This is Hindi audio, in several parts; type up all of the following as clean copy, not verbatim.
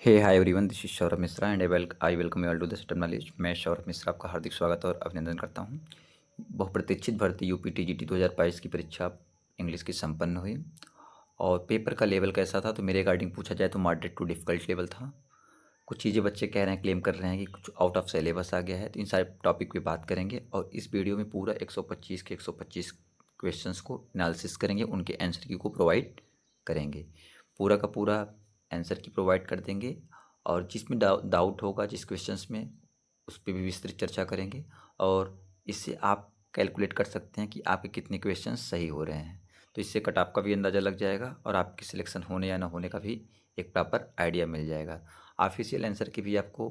Hey hi everyone, this is Saurabh Mishra and I welcome you all to the system knowledge. मैं सौरभ मिश्रा आपका हार्दिक स्वागत और अभिनंदन करता हूं। बहुप्रतीक्षित भर्ती यूपी टीजीटी 2022 की परीक्षा इंग्लिश की संपन्न हुई और पेपर का लेवल कैसा था तो मेरे अकॉर्डिंग पूछा जाए तो मॉडरेट टू डिफ़िकल्ट लेवल था। कुछ चीज़ें बच्चे कह रहे हैं, क्लेम कर रहे हैं कि कुछ आउट ऑफ सिलेबस आ गया है, तो इन सारे टॉपिक पे बात करेंगे और इस वीडियो में पूरा 125 के 125 क्वेश्चंस को एनालिसिस करेंगे, उनके आंसर की को प्रोवाइड करेंगे। पूरा का पूरा आंसर की प्रोवाइड कर देंगे और जिसमें डाउट होगा जिस क्वेश्चंस में, उस पर भी विस्तृत चर्चा करेंगे और इससे आप कैलकुलेट कर सकते हैं कि आपके कितने क्वेश्चंस सही हो रहे हैं। तो इससे कट ऑफ का भी अंदाज़ा लग जाएगा और आपकी सिलेक्शन होने या ना होने का भी एक प्रॉपर आइडिया मिल जाएगा। ऑफिशियल आंसर की भी आपको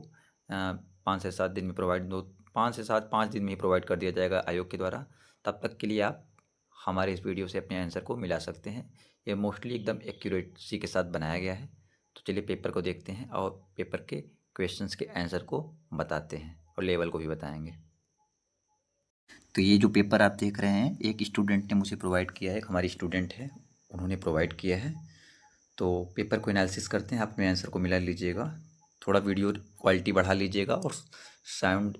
5 से 7 दिन में प्रोवाइड दो 5 से 7 5 दिन में ही प्रोवाइड कर दिया जाएगा आयोग के द्वारा। तब तक के लिए आप हमारे इस वीडियो से अपने आंसर को मिला सकते हैं। ये मोस्टली एकदम एक्यूरेसी के साथ बनाया गया है। तो चलिए पेपर को देखते हैं और पेपर के क्वेश्चंस के आंसर को बताते हैं और लेवल को भी बताएंगे। तो ये जो पेपर आप देख रहे हैं, एक स्टूडेंट ने मुझे प्रोवाइड किया है, एक हमारी स्टूडेंट है, उन्होंने प्रोवाइड किया है। तो पेपर को एनालिसिस करते हैं, आप अपने आंसर को मिला लीजिएगा। थोड़ा वीडियो क्वालिटी बढ़ा लीजिएगा और साउंड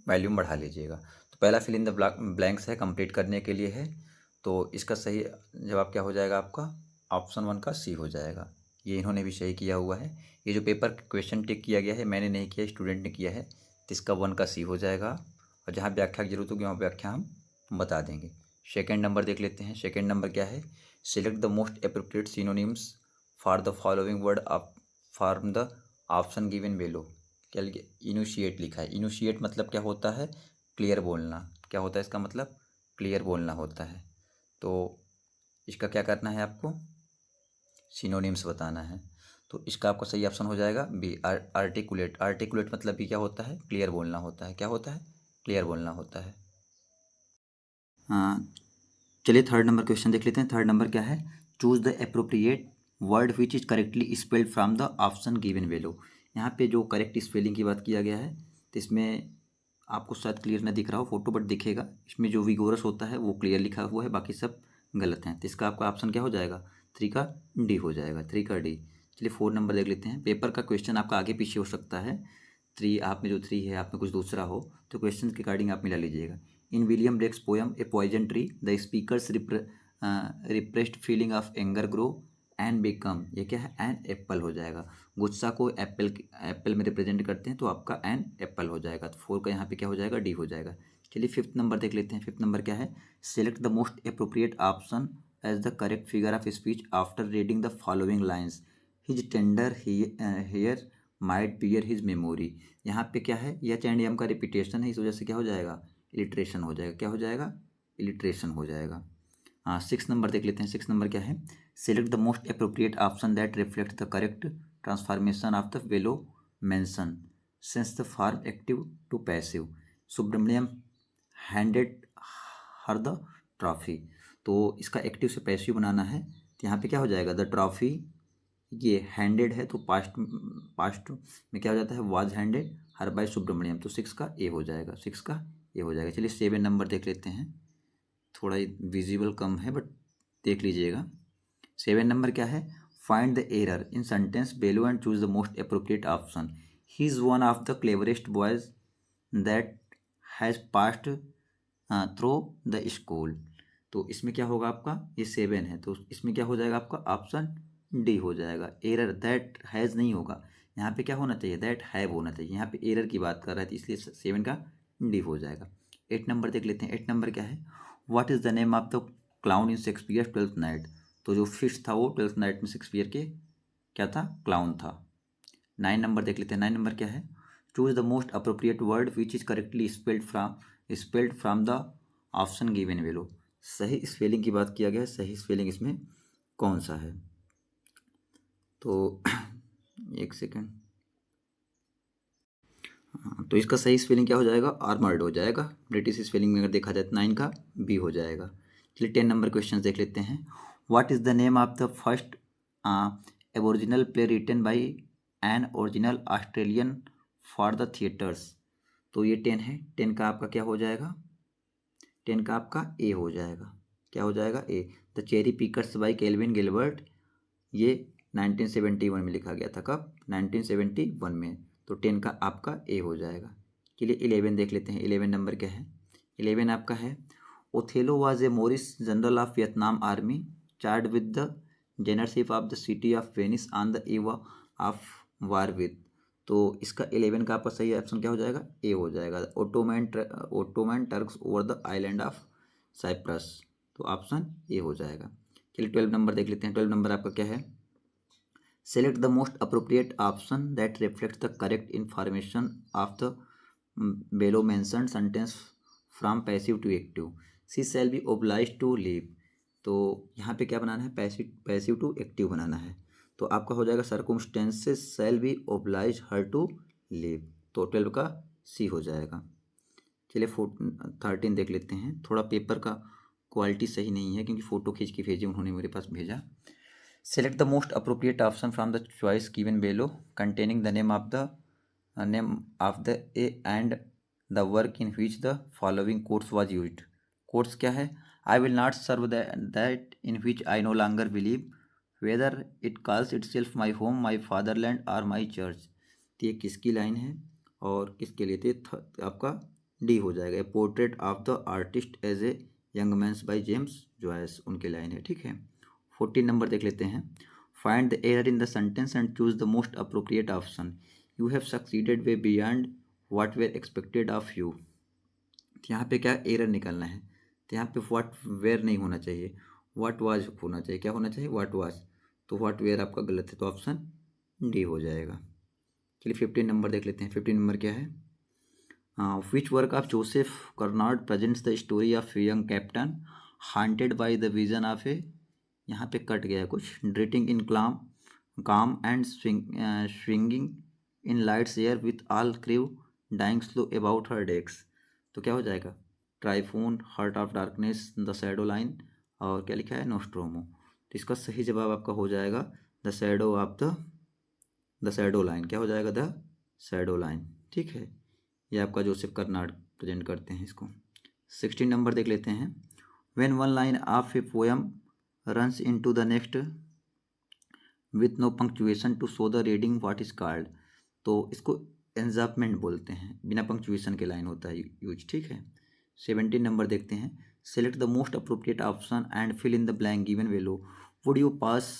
वॉल्यूम बढ़ा लीजिएगा। तो पहला फिल इन द ब्लैंक्स है, कंप्लीट करने के लिए है। तो इसका सही जवाब क्या हो जाएगा आपका? ऑप्शन 1 का सी हो जाएगा। ये इन्होंने भी सही किया हुआ है। ये जो पेपर क्वेश्चन टिक किया गया है, मैंने नहीं किया, स्टूडेंट ने किया है, तो इसका 1 का सी हो जाएगा और जहाँ व्याख्या की जरूरत होगी वहाँ व्याख्या हम बता देंगे। सेकेंड नंबर देख लेते हैं। सेकेंड नंबर क्या है? Select the most appropriate synonyms for the following word from the option given below. क्या लिखे? इनिशिएट लिखा है। इनिशिएट मतलब क्या होता है? क्लियर बोलना। क्या होता है इसका मतलब? क्लियर बोलना होता है। तो इसका क्या करना है आपको? सिनोनिम्स बताना है। तो इसका आपका सही ऑप्शन हो जाएगा बी, आर्टिकुलेट। आर्टिकुलेट मतलब भी क्या होता है? क्लियर बोलना होता है। क्या होता है? क्लियर बोलना होता है। हाँ, चलिए थर्ड नंबर क्वेश्चन देख लेते हैं। थर्ड नंबर क्या है? Choose the appropriate word which is correctly spelled from the option given below. यहाँ पे जो करेक्ट स्पेलिंग की बात किया गया है, तो इसमें आपको शायद क्लियर ना दिख रहा हो फोटो, बट दिखेगा। इसमें जो विगोरस होता है वो क्लियर लिखा हुआ है, बाकी सब गलत हैं। तो इसका आपका ऑप्शन क्या हो जाएगा? 3 का डी हो जाएगा। 3 का डी। चलिए 4 नंबर देख लेते हैं। पेपर का क्वेश्चन आपका आगे पीछे हो सकता है। 3 आप में जो 3 है, आप में कुछ दूसरा हो, तो क्वेश्चन के अकॉर्डिंग आप मिला लीजिएगा। In William Blake's poem A Poison Tree the speaker's repressed feeling of anger grow and become, ये क्या है? एन एप्पल हो जाएगा। गुस्सा को एप्पल में रिप्रेजेंट करते हैं, तो आपका एन एप्पल हो जाएगा। तो 4 का यहाँ पे क्या हो जाएगा? डी हो जाएगा। चलिए 5th नंबर देख लेते हैं। 5th नंबर क्या है? Select the most appropriate option as the correct figure of speech after reading the following lines. His tender hair might bear his memory. यहाँ पे क्या है? एच एंड एम का रिपीटेशन है, इस वजह से क्या हो जाएगा? इलिट्रेशन हो जाएगा। क्या हो जाएगा? इलिट्रेशन हो जाएगा। हाँ, 6 नंबर देख लेते हैं। 6 नंबर क्या है? Select the most appropriate option that reflect the correct transformation of the below mention since the form active to passive. Subramaniam handed her the trophy. तो इसका एक्टिव से पैसिव बनाना है, तो यहाँ पे क्या हो जाएगा? The trophy. ये हैंडेड है तो पास्ट में क्या हो जाता है? Was handed her by Subramaniam. तो 6 का ए हो जाएगा। 6 का ए हो जाएगा। चलिए 7 नंबर देख लेते हैं। थोड़ा विजिबल कम है, बट देख लीजिएगा। 7 नंबर क्या है? Find the error in sentence below and choose the most appropriate option. He is one of the cleverest boys that has passed through the school. तो इसमें क्या होगा आपका? ये 7 है, तो इसमें क्या हो जाएगा आपका? ऑप्शन डी हो जाएगा। एरर दैट हैज़ नहीं होगा, यहाँ पे क्या होना चाहिए? दैट हैव होना चाहिए। यहाँ पे एरर की बात कर रहा है, तो इसलिए 7 का डी हो जाएगा। 8 नंबर देख लेते हैं। 8 नंबर क्या है? What is the name of the clown in Shakespeare twelfth night. तो जो फिश था वो ट्वेल्थ नाइट में शेक्सपियर के क्या था? क्लाउन था। 9 नंबर देख लेते हैं। 9 नंबर क्या है? Choose the most appropriate word which is correctly spelled from the option given below. सही स्पेलिंग की बात किया गया है, सही स्पेलिंग इसमें कौन सा है? तो एक सेकेंड। हाँ, तो इसका सही स्पेलिंग क्या हो जाएगा? आर्मर्ड हो जाएगा। ब्रिटिश स्पेलिंग में अगर देखा जाए तो 9 का बी हो जाएगा। चलिए 10 नंबर क्वेश्चन देख लेते हैं। What is the name of the first aboriginal play written by an original Australian for the theatres. तो ये 10 है। 10 का आपका क्या हो जाएगा? 10 का आपका ए हो जाएगा। क्या हो जाएगा? A. The Cherry Pickers by Kelvin Gilbert. ये 1971 में लिखा गया था। कब? 1971 में। तो 10 का आपका ए हो जाएगा। चलिए 11 देख लेते हैं। 11 नंबर क्या है? 11 आपका है, Othello was a Moorish general of Venetian army charge with the generalship of the city of Venice on the eve of war with. तो इसका 11 का आपका सही ऑप्शन क्या हो जाएगा? ए हो जाएगा। Ottoman Turks over the island of Cyprus. तो ऑप्शन ए हो जाएगा। चलिए 12 नंबर देख लेते हैं। 12 नंबर आपका क्या है? Select the most appropriate option that reflects the correct information of the below mentioned sentence from passive to active. She shall be obliged to leave. तो यहाँ पे क्या बनाना है? पैसिव टू एक्टिव बनाना है। तो आपका हो जाएगा circumstances shall be oblige her to leave। तो 12 का सी हो जाएगा। चलिए 13 देख लेते हैं। थोड़ा पेपर का क्वालिटी सही नहीं है क्योंकि फ़ोटो खींच के भेजी उन्होंने मेरे पास भेजा। Select the most appropriate option from the choice given below, containing the name of the A and the work in which the following quotes was used. Quotes क्या है? I will not serve that in which I no longer believe, whether it calls itself my home, my fatherland or my church. तो ये किसकी लाइन है और किसके लिए? तो आपका डी हो जाएगा। Portrait of the artist as a young man's by James Joyce, उनकी लाइन है। ठीक है। 14 नंबर देख लेते हैं। Find the error in the sentence and choose the most appropriate option. You have succeeded way beyond what were expected of you. यहाँ पे क्या एरर निकालना है? तो यहाँ पे व्हाट वेयर नहीं होना चाहिए, व्हाट वाज होना चाहिए। क्या होना चाहिए? What was. तो व्हाट वेयर आपका गलत है, तो ऑप्शन डी हो जाएगा। चलिए 15 नंबर देख लेते हैं। 15 नंबर क्या है? Which work of Joseph Conrad presents the story of young captain haunted by the vision of a, यहाँ पे कट गया है कुछ, drifting in calm and swinging in lights air with all crew dying slow about her decks. तो क्या हो जाएगा? Typhoon, Heart of Darkness, the Shadow Line, और क्या लिखा है? नोस्ट्रोमो। तो इसका सही जवाब आपका हो जाएगा the shadow of the Shadow line. क्या हो जाएगा? The Shadow line. ठीक है, ये आपका जोसेफ कर्नाड प्रेजेंट करते हैं इसको। 16 नंबर देख लेते हैं। When one line of a poem runs into the next with no punctuation to show the reading what is called। तो इसको एन्जापमेंट बोलते हैं, बिना पंक्चुएशन के लाइन होता है यूज। ठीक है। 17 नंबर देखते हैं। Select the most appropriate option and fill in the blank given below. Would you pass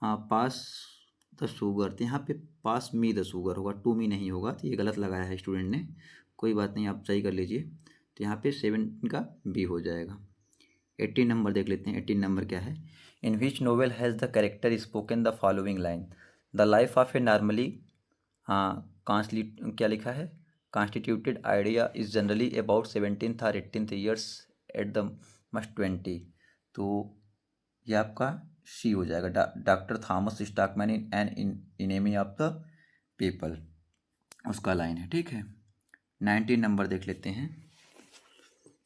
the sugar. तो यहाँ पे पास मी द शुगर होगा, टू मी नहीं होगा। तो ये गलत लगाया है स्टूडेंट ने, कोई बात नहीं, आप सही कर लीजिए। तो यहाँ पे 7 का बी हो जाएगा। 18 नंबर देख लेते हैं। 18 नंबर क्या है? In which novel has the character spoken the following line. The life of a normally क्या लिखा है? Constituted idea is generally about 17th और 18th years at the must 20। तो ये आपका सी हो जाएगा। Doctor Thomas stockman in an enemy of the people, उसका लाइन है। ठीक है। 19 नंबर देख लेते हैं।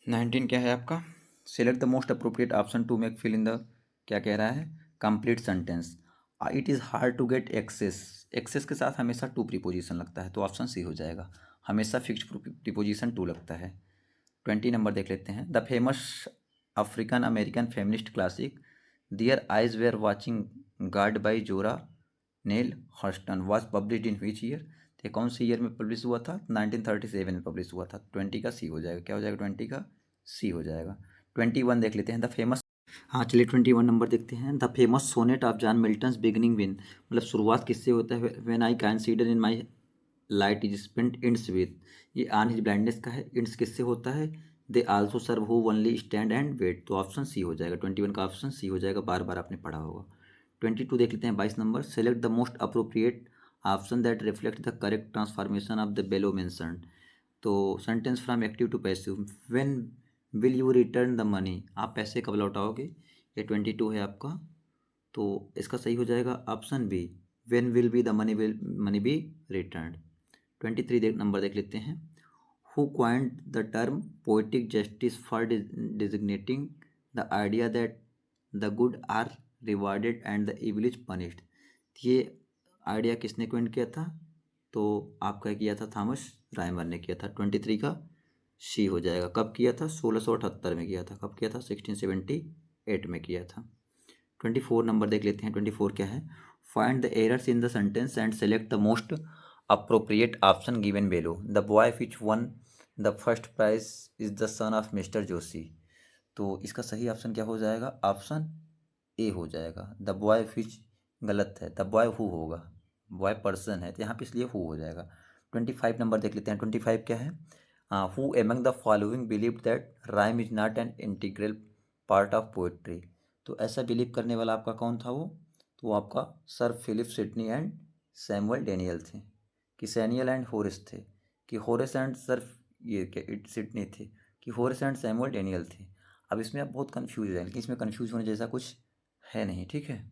19 क्या है आपका? Select the most appropriate option to make fill in the, क्या कह रहा है? Complete sentence. It is hard to get access. Access के साथ हमेशा टू प्रीपोजिशन लगता है, तो ऑप्शन सी हो जाएगा। हमेशा फिक्स्ड प्रीपोजिशन टू लगता है। 20 नंबर देख लेते हैं। The famous African American feminist classic Their Eyes Were Watching God by Zora Neale Hurston was publish in which year. तो कौन सी ईयर में पब्लिश हुआ था? 1937 में पब्लिश हुआ था। 20 का सी हो जाएगा। क्या हो जाएगा? 20 का सी हो जाएगा। 21 देख लेते हैं। द फेमस, हाँ चलिए 21 नंबर देखते हैं। The famous sonnet of John Milton's beginning win, मतलब शुरुआत किससे होता है? When I consider in my light is spent ends with, ये ऑन हिज ब्लाइंडनेस का है। इंड्स किससे होता है? They also serve who only stand and wait. तो ऑप्शन सी हो जाएगा। 21 का ऑप्शन सी हो जाएगा, बार बार आपने पढ़ा होगा। 22 देख लेते हैं। 22 number. Select the most appropriate option that reflect the correct transformation of the below mentioned. तो sentence from active to passive. When will you return the money, आप पैसे कब लौटाओगे? ये 22 है आपका, तो इसका सही हो जाएगा option B, when will be the money be return. 23 number देख लेते हैं। Who coined the term poetic justice for designating the idea that the good are rewarded and the evil is punished. ये आइडिया किसने क्वाइंट किया था? तो आपका किया था थॉमस राइमर ने किया था। 23 का सी हो जाएगा। कब किया था? 1678 में किया था। कब किया था? 1678 में किया था। 24 नंबर देख लेते हैं। 24 क्या है? Find the errors in the sentence and select the most appropriate option given below. The boy which won the first prize is the son of Mister Joshi. तो इसका सही ऑप्शन क्या हो जाएगा? ऑप्शन ए हो जाएगा। द बॉय विच गलत है, द बॉय हु होगा, बॉय पर्सन है तो यहाँ पे इसलिए हु हो जाएगा। 25 नंबर देख लेते हैं। 25 क्या है? Who among the following believe that rhyme is not an integral part of poetry. तो ऐसा बिलीव करने वाला आपका कौन था वो? तो वो आपका sir Philip Sidney and Samuel Daniel थे। कि सैनियल एंड होरेस थे, कि होरेस एंड सर ये क्या सिडनी थे, कि होरेस एंड सैमुअल डेनियल थे। अब इसमें आप बहुत कन्फ्यूज है, लेकिन इसमें कन्फ्यूज होने जैसा कुछ है नहीं, ठीक है।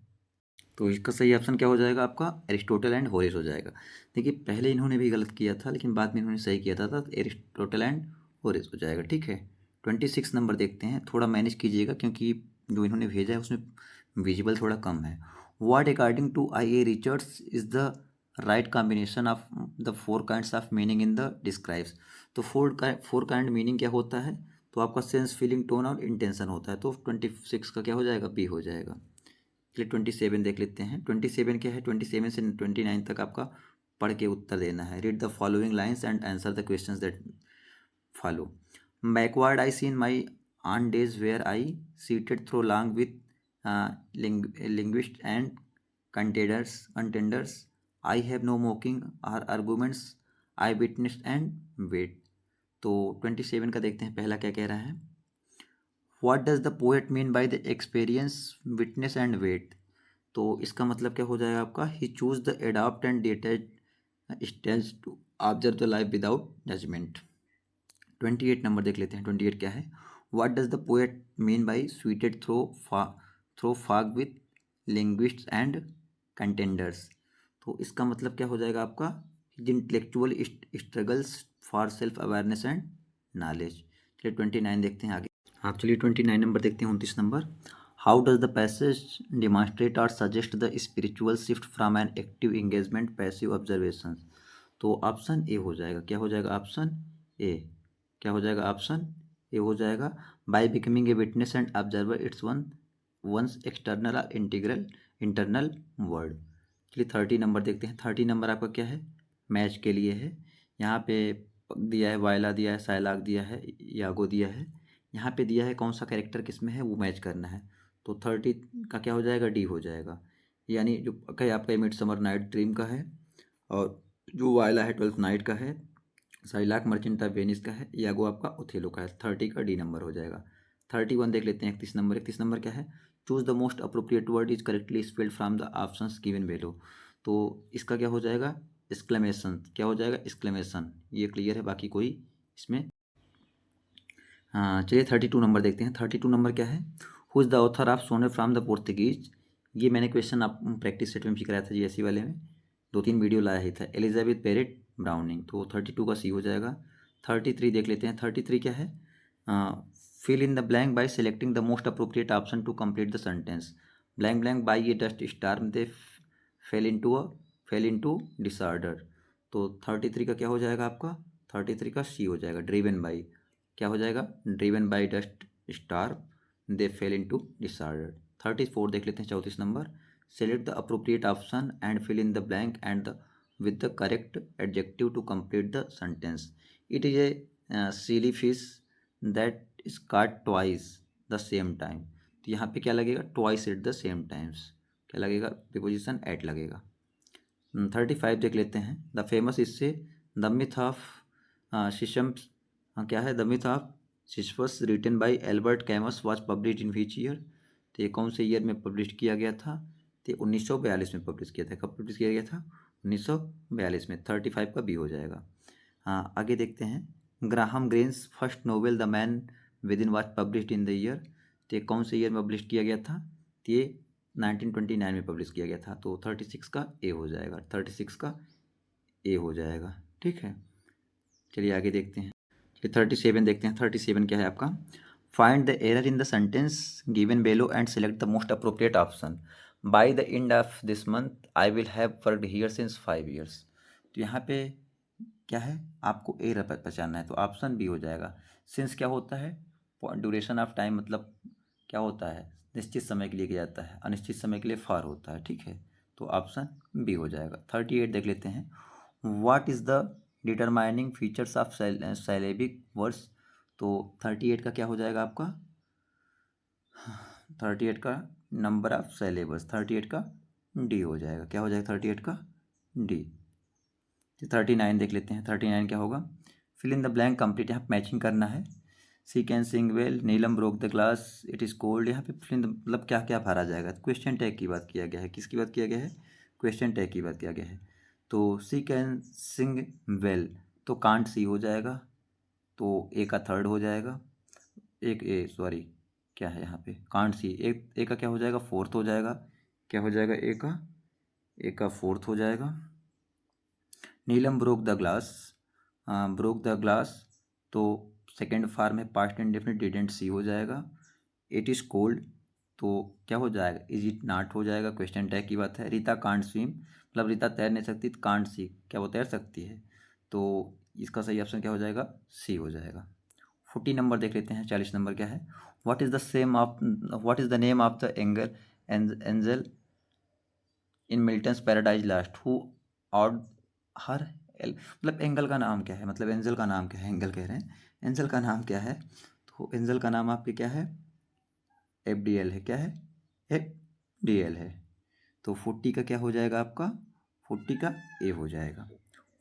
तो इसका सही ऑप्शन क्या हो जाएगा आपका? एरिस्टोटल एंड होरेस हो जाएगा। देखिए पहले इन्होंने भी गलत किया था, लेकिन बाद में इन्होंने सही किया था, तो एरिस्टोटल एंड होरेस हो जाएगा, ठीक है। 26 नंबर देखते हैं, थोड़ा मैनेज कीजिएगा क्योंकि जो इन्होंने भेजा है उसमें विजिबल थोड़ा कम है। What according to I A Richards is the right combination of the four kinds of meaning in the describes. तो फोर काइंड मीनिंग क्या होता है? तो आपका सेंस, फीलिंग, टोन और इंटेंशन होता है। तो 26 का क्या हो जाएगा? बी हो जाएगा। चलिए 27 देख लेते हैं। 27 क्या है? 27 से 29 तक आपका पढ़ के उत्तर देना है। Read the following lines and answer the questions that follow. Backward I see in my own days where I seated throw long with linguists and contenders. I have no mocking or arguments. I witnessed and wait. तो 27 का देखते हैं, पहला क्या कह रहा है? What does the poet mean by the experience, witness and wait? तो इसका मतलब क्या हो जाएगा आपका? He choose the adopt and detach stance to observe the life without judgment. 28 number देख लेते हैं। 28 क्या है? What does the poet mean by sweeted through fog with linguists and contenders? तो इसका मतलब क्या हो जाएगा आपका? His intellectual struggles for self awareness and knowledge. चलिए 29 देखते हैं आगे। आप चलिए 29 नंबर देखते हैं। 29 number, how does the passage demonstrate और suggest the spiritual shift from an active engagement passive observation. तो ऑप्शन ए हो जाएगा। क्या हो जाएगा? Option A. क्या हो जाएगा? ऑप्शन ए हो जाएगा। By becoming a witness and observer its one's external और इंटरनल वर्ल्ड। चलिए 30 नंबर देखते हैं। 30 नंबर आपका क्या है? मैच के लिए है। यहाँ पे दिया है वायला, दिया है साइलाक, दिया है यागो, दिया है। यहाँ पे दिया है कौन सा कैरेक्टर किस में है वो मैच करना है। तो 30 का क्या हो जाएगा? डी हो जाएगा। यानी जो कहीं आपका मिड समर नाइट ड्रीम का है, और जो वायला है 12th नाइट का है, साइलाक मर्चेंट ऑफ वेनिस का है, यागो आपका ओथेलो का है। 30 का डी नंबर हो जाएगा। 31 देख लेते हैं। 31 नंबर। 31 नंबर क्या है? Choose the most appropriate word is correctly spelled from the options given below. तो इसका क्या हो जाएगा? एक्सक्लेमेशन। क्या हो जाएगा? एक्सक्लेमेशन। ये क्लियर है, बाकी कोई इसमें। हाँ चलिए 32 नंबर देखते हैं। 32 नंबर क्या है? Who is the author of सोने फ्रॉम द पोर्तुगीज। ये मैंने क्वेश्चन आप प्रैक्टिस सेट में भी कराया था जीएससी वाले में, 2-3 वीडियो लाया ही था। Elizabeth Perot browning. तो 32 का सी हो जाएगा। 33 देख लेते हैं। 33 क्या है? Fill in the blank by selecting the most appropriate option to complete the sentence. Blank blank by a dust storm they fell into disorder. तो 33 का क्या हो जाएगा आपका? 33 का सी हो जाएगा। Driven by. क्या हो जाएगा? Driven by dust star they fell into disorder. 34 देख लेते हैं। 34 number, select the appropriate option and fill in the blank and the with the correct adjective to complete the sentence. It is a silly fish that is caught twice the same time. तो यहाँ पे क्या लगेगा? Twice at the same times. क्या लगेगा? प्रीपोजिशन एट लगेगा। 35 देख लेते हैं। द फेमस इससे द मिथ ऑफ शिशम। क्या है? The Myth of Sisyphus written by Albert Camus was publish in which year. तो ये कौन से ईयर में पब्लिश किया गया था? तो 1942 में पब्लिश किया था। कब पब्लिश किया गया था? 1942 में। 35 का बी हो जाएगा। हाँ आगे देखते हैं। Graham Greene's first novel the Man Within was published in the year. तो ये कौन से ईयर में पब्लिश किया गया था? तो ये 1929 में पब्लिश किया गया था। तो 36 का ए हो जाएगा। 36 का ए हो जाएगा, ठीक है। चलिए आगे देखते हैं। चलिए 37 देखते हैं। 37 क्या है आपका? Find the error in the sentence given below and select the most appropriate option. By the end of this month I will have worked here since 5 years। तो यहाँ पे क्या है? आपको एरर पहचानना है, तो ऑप्शन बी हो जाएगा। सिंस क्या होता है? ड्यूरेशन ऑफ टाइम, मतलब क्या होता है? निश्चित समय के लिए किया जाता है, अनिश्चित समय के लिए फॉर होता है, ठीक है। तो ऑप्शन बी हो जाएगा। 38 देख लेते हैं। What is the determining features of syllabic words. तो 38 का क्या हो जाएगा आपका, 38 का नंबर ऑफ साइलेबल्स, 38 का डी हो जाएगा। क्या हो जाएगा 38 का डी। 39 देख लेते हैं। 39 क्या होगा, fill in the blank complete, यहाँ मैचिंग करना है। She can sing well, Neelam broke the glass, it is cold, यहाँ पे फिल इन मतलब क्या क्या भरा जाएगा। क्वेश्चन टैग की बात किया गया है। किसकी बात किया गया है, क्वेश्चन टैग की बात किया गया है। तो सी कैन सिंग वेल, तो कांट सी हो जाएगा, तो ए का थर्ड हो जाएगा। एक ए सॉरी क्या है यहाँ पे, कांट सी, एक ए का क्या हो जाएगा, फोर्थ हो जाएगा। क्या हो जाएगा, ए का फोर्थ हो जाएगा। Neelam broke the glass, broke the glass, तो सेकेंड फॉर्म है, पास्ट इंडेफिनिट डिडंट सी हो जाएगा। इट इज़ कोल्ड, तो क्या हो जाएगा, इज इट नॉट हो जाएगा। क्वेश्चन टैग की बात है। रीता कांट स्विम, मतलब रीता तैर नहीं सकती, कांट सी क्या वो तैर सकती है, तो इसका सही ऑप्शन क्या हो जाएगा, सी हो जाएगा। 40 नंबर देख लेते हैं। 40 नंबर क्या है, what is the name of the angel in Milton's Paradise Lost, who awed her मतलब एंगल का नाम क्या है, मतलब एंजल का नाम क्या है, एंगल कह रहे हैं, एंजल का नाम क्या है। तो एंजल का नाम आपके क्या है, FDL है। क्या है, FDL है। तो 40 का क्या हो जाएगा आपका, 40 का ए हो जाएगा।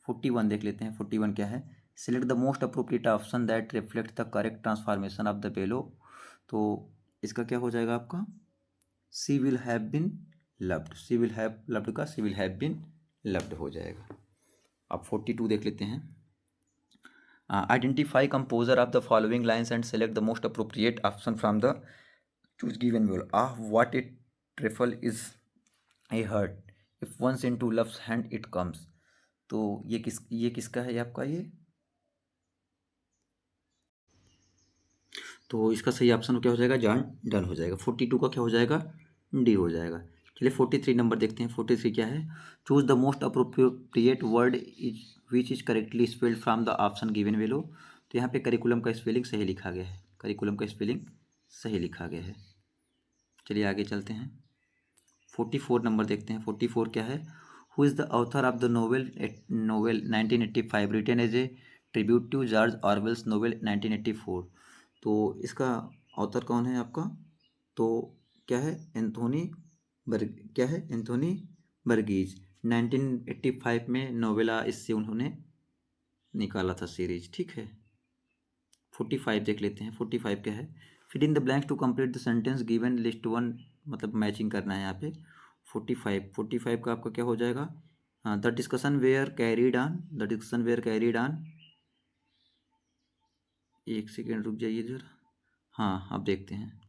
41 देख लेते हैं। 41 क्या है, select the most appropriate option that reflect the correct transformation of the below. तो इसका क्या हो जाएगा आपका, she will have been loved, she will have loved का she will have been loved हो जाएगा। अब 42 देख लेते हैं। Identify composer of the following lines and select the most appropriate option from the choose given below. What it trifle is a heart, if once in to love's hand it comes. तो ये किसका है आपका ये, तो इसका सही ऑप्शन क्या हो जाएगा, जॉन डन हो जाएगा। 42 का क्या हो जाएगा, डी हो जाएगा। चलिए 43 नंबर देखते हैं। 43 क्या है, choose the most appropriate word is which is correctly spelled from the option given below. तो यहाँ पे करिकुलम का स्पेलिंग सही लिखा गया है, करिकुलम का स्पेलिंग सही लिखा गया है। चलिए आगे चलते हैं। 44 नंबर देखते हैं। 44 क्या है, who is the author of the novel 1985 written as a tribute to George Orwell's novel 1984। तो इसका ऑथर कौन है आपका, तो क्या है, क्या है, एंथोनी बर्गीज। 1985 में नोवेला इससे उन्होंने निकाला था सीरीज, ठीक है। 45 देख लेते हैं। 45 क्या है, fill in the blanks to complete the sentence given list one, मतलब मैचिंग करना है यहाँ पे। 45 का आपका क्या हो जाएगा, the discussion were carried on, the discussion were carried on, एक सेकेंड रुक जाइए जरा, हाँ अब देखते हैं।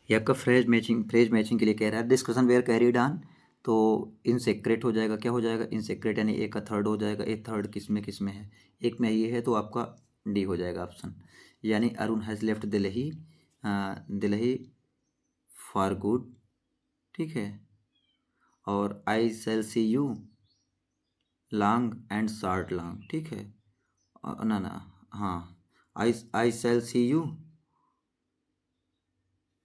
ये आपका फ्रेज मैचिंग के लिए कह रहा है। डिस्कशन वेयर कैरीड ऑन, तो इनसेक्रेट हो जाएगा। क्या हो जाएगा, इनसेक्रेट, यानी एक का थर्ड हो जाएगा। एक थर्ड किस में है, एक में ये है, तो आपका डी हो जाएगा ऑप्शन। यानी Arun has left Delhi, Delhi for good, ठीक है। और I shall see you long and short long, ठीक है। ना ना, हाँ, I shall see you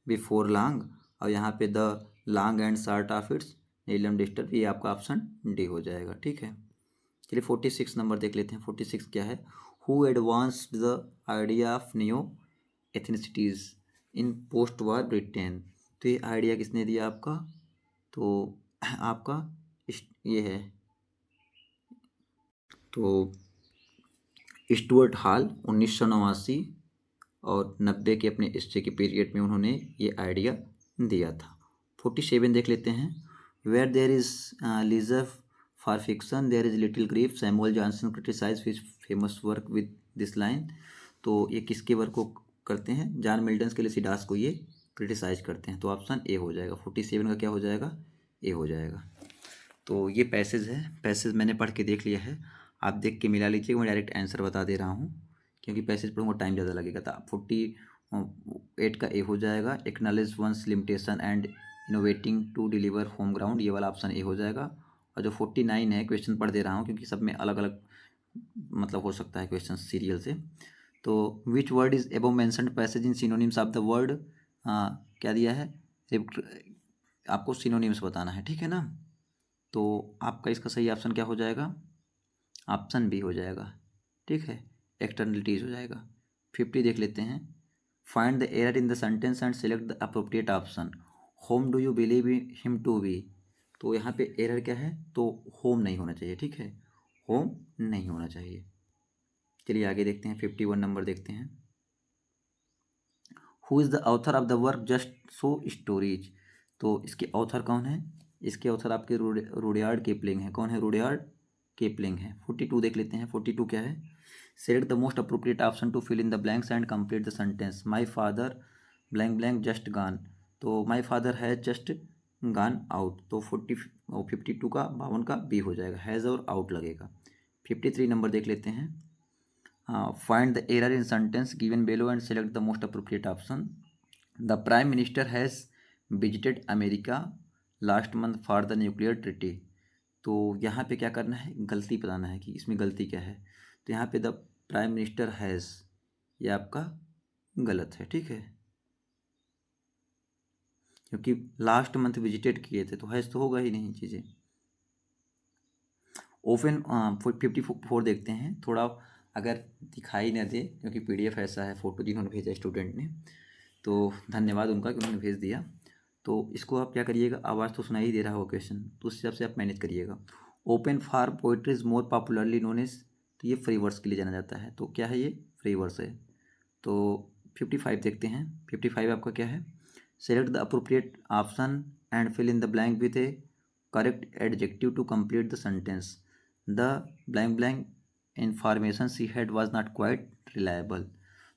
before long, और यहाँ पे the long and short of it's Neelam disturb, ये आपका ऑप्शन डी हो जाएगा, ठीक है। चलिए 46 नंबर देख लेते हैं। 46 क्या है, who advanced the idea of neo ethnicities in post war Britain. तो ये आइडिया किसने दिया आपका, तो आपका ये है, तो स्टुअर्ट हॉल 1989 और 90 के अपने हिस्ट्री के पीरियड में उन्होंने ये आइडिया दिया था। 47 देख लेते हैं। Where there is leisure for fiction there is little grief, Samuel Johnson criticize his famous work with this line. तो ये किसके वर्क को करते हैं, जॉन मिल्टन के लिसिडास को ये क्रिटिसाइज करते हैं। तो ऑप्शन ए हो जाएगा। 47 का क्या हो जाएगा, ए हो जाएगा। तो ये पैसेज है, पैसेज मैंने पढ़ के देख लिया है, आप देख के मिला लीजिएगा। मैं डायरेक्ट आंसर बता दे रहा हूँ, क्योंकि पैसेज पढ़ूंगा टाइम ज़्यादा लगेगा। था 48 का ए हो जाएगा। Acknowledge one's limitation and innovating to deliver home ground, ये वाला ऑप्शन ए हो जाएगा। और जो 49 है, क्वेश्चन पढ़ दे रहा हूँ क्योंकि सब में अलग अलग मतलब हो सकता है क्वेश्चन सीरियल से। तो which word is above mentioned passage in synonyms of the word, क्या दिया है, आपको सिनोनिम्स बताना है, ठीक है ना। तो आपका इसका सही ऑप्शन क्या हो जाएगा? ऑप्शन बी हो जाएगा। ठीक है, एक्सटर्नलिटीज हो जाएगा। 50 देख लेते हैं। Find the error in the sentence and select the appropriate option. Whom do you believe him to be. तो यहाँ पे एरर क्या है? तो होम नहीं होना चाहिए। ठीक है, होम नहीं होना चाहिए। चलिए आगे देखते हैं। 51 नंबर देखते हैं। Who is the author of the work just so stories. तो इसके ऑथर कौन है? इसके ऑथर आपके रुडयार्ड किपलिंग है। कौन है? रुडयार्ड किपलिंग है। 42 देख लेते हैं। 42 क्या है? Select the most appropriate option to fill in the blanks and complete the sentence. My father blank blank just gone. तो my father has just gone out. तो 52 का 52 का बी हो जाएगा। हैज़ और आउट लगेगा। 53 नंबर देख लेते हैं। Find the error in sentence given below and select the most appropriate option. The Prime Minister has visited America last month for the nuclear treaty. तो यहाँ पे क्या करना है? गलती बताना है कि इसमें गलती क्या है। तो यहाँ पे द प्राइम मिनिस्टर हैज़, ये आपका गलत है। ठीक है, क्योंकि लास्ट मंथ विजिटेड किए थे, तो हैज़ तो होगा ही नहीं चीज़ें। ओपन 54 देखते हैं। थोड़ा अगर दिखाई ना दे, क्योंकि पीडीएफ ऐसा है, फ़ोटो जिन्होंने भेजा स्टूडेंट ने, तो धन्यवाद उनका कि उन्होंने भेज दिया। तो इसको आप क्या करिएगा, आवाज़ तो सुनाई ही दे रहा हो क्वेश्चन, तो उस हिसाब से आप मैनेज करिएगा। Open for poetry is more popularly known as. तो ये फ्री वर्स के लिए जाना जाता है। तो क्या है? ये फ्री वर्स है। तो 55 देखते हैं। 55 आपका क्या है? Select the appropriate option and fill in the blank with a correct adjective to complete the sentence. The blank blank information she had was not quite reliable.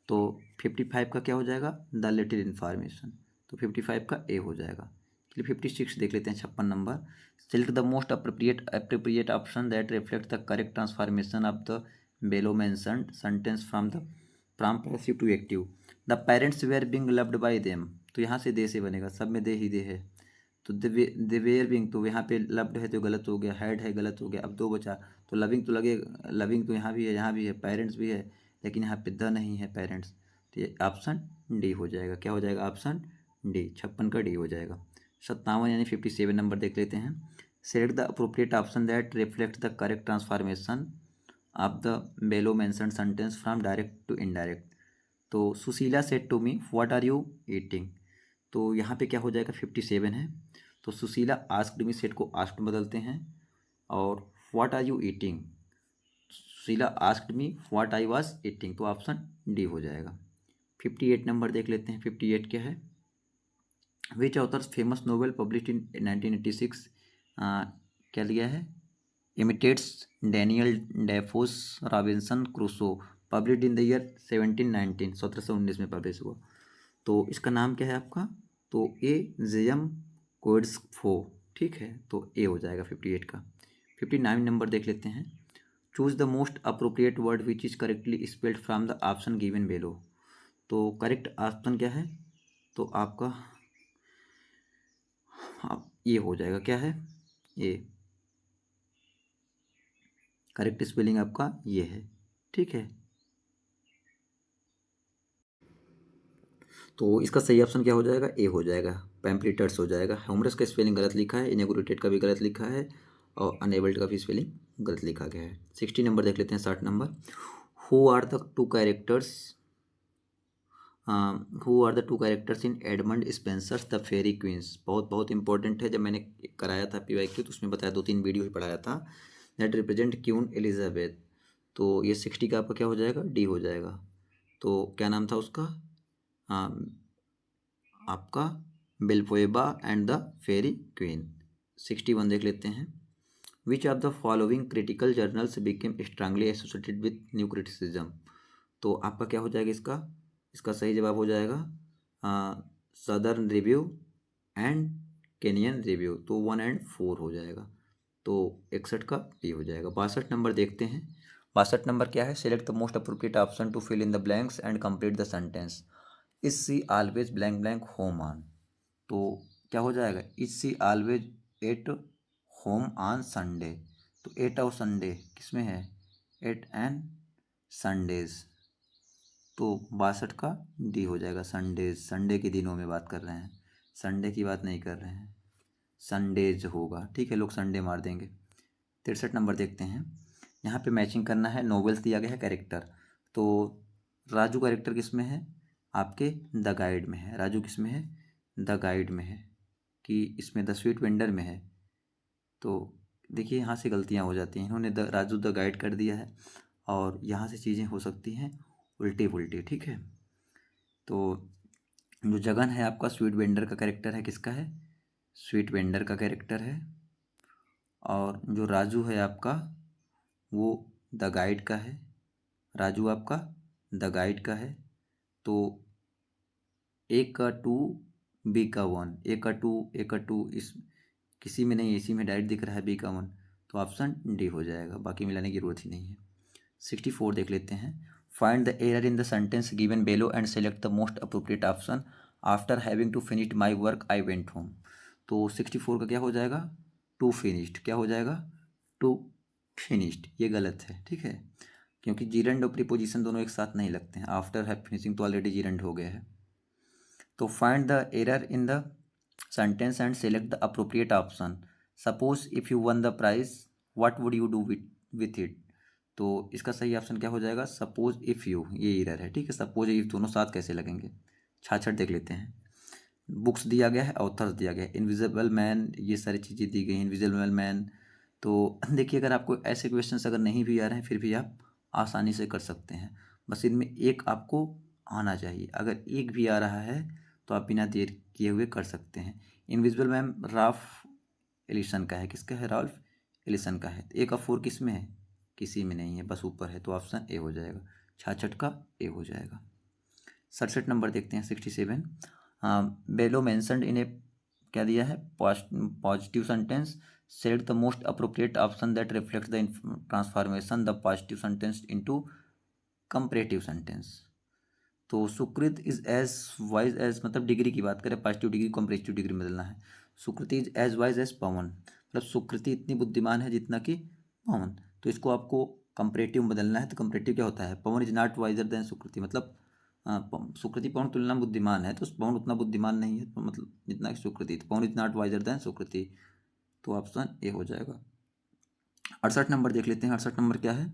तो 55 का क्या हो जाएगा? The little information. तो 55 का ए हो जाएगा। चलिए 56 देख लेते हैं। 56 number. Select the most appropriate option that reflect the correct transformation of the below mentioned sentence from passive to active. The parents were being loved by them. तो यहाँ से दे से बनेगा, सब में दे ही दे है। तो दे वेयर बिंग, तो यहाँ पे लव्ड है तो गलत हो गया, हैड है गलत हो गया, अब दो बचा। तो लविंग तो लगे, लविंग तो यहाँ भी है, यहाँ भी है, पेरेंट्स भी है, लेकिन यहाँ पे द नहीं है पेरेंट्स। तो ये ऑप्शन डी हो जाएगा। क्या हो जाएगा? Option D. 56 का डी हो जाएगा। 57 यानी 57 नंबर देख लेते हैं। Select the appropriate option that reflect the correct transformation of the below mentioned sentence from direct to indirect. तो Sushila said to me what are you eating. तो यहाँ पे क्या हो जाएगा? 57 है। तो सुशीला आस्क्ड मी, सेट को आस्क्ड बदलते हैं, और what are you eating, Sushila asked me what I was eating. तो ऑप्शन डी हो जाएगा। 58 नंबर देख लेते हैं। 58 क्या है? Which author's famous novel publish in 1986। क्या लिया है? Imitates Daniel Defoe's Robinson Crusoe, publish in the year 1719, 1719 में पब्लिश हुआ। तो इसका नाम क्या है आपका? तो ए जेयम कोड्सफो। ठीक है, तो ए हो जाएगा 58 का। 59 नंबर देख लेते हैं। Choose the most appropriate word which is correctly spelled from the option given below. तो करेक्ट ऑप्शन क्या है? तो आपका ये हो जाएगा। क्या है? ये करेक्ट स्पेलिंग आपका ये है। ठीक है, तो इसका सही ऑप्शन क्या हो जाएगा? ए हो जाएगा, पैम्पलेटर्स हो जाएगा। ह्यूमरस का स्पेलिंग गलत लिखा है, इनेगोरेटेड का भी गलत लिखा है, और अनेबल्ड का भी स्पेलिंग गलत लिखा गया है। 60 नंबर देख लेते हैं। 60 number. Who are the two characters in Edmund Spenser's the Faerie Queene's. बहुत बहुत इंपॉर्टेंट है। जब मैंने कराया था PYQ तो उसमें बताया, 2-3 वीडियो ही पढ़ाया था। That represent queen Elizabeth. तो ये 60 का आपका क्या हो जाएगा? डी हो जाएगा। तो क्या नाम था उसका? आपका बेल्फोएबा एंड द फेरी क्वीन। 61 देख लेते हैं। विच of the following critical journals became strongly associated with new criticism. तो आपका क्या हो जाएगा? इसका सही जवाब हो जाएगा southern review and Kenyon review. तो 1 और 4 हो जाएगा। तो 61 का डी हो जाएगा। 62 नंबर देखते हैं। 62 नंबर क्या है? Select the most appropriate option to fill in the blanks and complete the sentence. Is she always blank blank home on. तो क्या हो जाएगा? Is she always at home on Sunday. तो एट और संडे किस में है? At and Sundays. तो 62 का डी हो जाएगा। संडेज, संडे के दिनों में बात कर रहे हैं, संडे की बात नहीं कर रहे हैं। संडेज होगा, ठीक है, लोग संडे मार देंगे। 63 नंबर देखते हैं। यहाँ पे मैचिंग करना है, नॉवेल्स दिया गया है कैरेक्टर। तो राजू कैरेक्टर किस में है? आपके द गाइड में है। राजू किस में है? द गाइड में है, कि इसमें द स्वीट वेंडर में है। तो देखिए यहाँ से गलतियाँ हो जाती हैं, इन्होंने द राजू द गाइड कर दिया है और यहाँ से चीज़ें हो सकती हैं उल्टी पुल्टी, ठीक है। तो जो जगन है आपका स्वीट वेंडर का कैरेक्टर है, किसका है? स्वीट वेंडर का कैरेक्टर है। और जो राजू है आपका वो द गाइड का है। राजू आपका द गाइड का है। तो ए का 2 बी का 1, ए का टू इस किसी में नहीं, इसी में डायरेक्ट दिख रहा है बी का 1, तो ऑप्शन डी हो जाएगा, बाकी मिलाने की जरूरत ही नहीं है। 64 देख लेते हैं। Find the error in the sentence given below and select the most appropriate option after having to finish my work I went home. तो 64 का क्या हो जाएगा? To finished. क्या हो जाएगा? To finished. ये गलत है, ठीक है, क्योंकि जीरेंड और प्रीपोजिशन दोनों एक साथ नहीं लगते हैं। आफ्टर है फिनिशिंग तो ऑलरेडी जीरेंड हो गया है। तो find the error in the sentence and select the appropriate option. Suppose if you won the prize what would you do with it. तो इसका सही ऑप्शन क्या हो जाएगा? सपोज इफ़ यू, ये एरर है, ठीक है। सपोज इफ दोनों साथ कैसे लगेंगे? 66 देख लेते हैं। बुक्स दिया गया है, ऑथर्स दिया गया है, इनविजिबल मैन, ये सारी चीज़ें दी गई हैं, इनविजिबल मैन। तो देखिए अगर आपको ऐसे क्वेश्चंस अगर नहीं भी आ रहे हैं फिर भी आप आसानी से कर सकते हैं। बस इनमें एक आपको आना चाहिए। अगर एक भी आ रहा है तो आप बिना देर किए हुए कर सकते हैं। इनविजिबल मैन राल्फ एलिसन का है। किसका है? राल्फ एलिसन का है। ए का 4 किस में है? किसी में नहीं है, बस ऊपर है, तो ऑप्शन ए हो जाएगा। 66 का ए हो जाएगा। 67 नंबर देखते हैं। 67 बेलो मैंसनड इन ए, क्या दिया है? Positive sentence. Select the most appropriate option that reflects the transformation the positive sentence into comparative sentence. तो सुकृत इज एज वाइज एज, मतलब डिग्री की बात करें, पॉजिटिव डिग्री कंपैरेटिव डिग्री में बदलना है। सुकृति इज एज वाइज एज पवन, मतलब सुकृति इतनी बुद्धिमान है जितना कि पवन। तो इसको आपको कंपैरेटिव में बदलना है। तो कंपैरेटिव क्या होता है? पवन इज नॉट वाइजर देन सुकृति, मतलब सुकृति पवन की तुलना में बुद्धिमान है, तो पवन उतना बुद्धिमान नहीं है, तो मतलब जितना कि सुकृति। तो पवन इज नॉट वाइजर देन सुकृति, तो ऑप्शन ए हो जाएगा। 68 नंबर देख लेते हैं। 68 नंबर क्या है?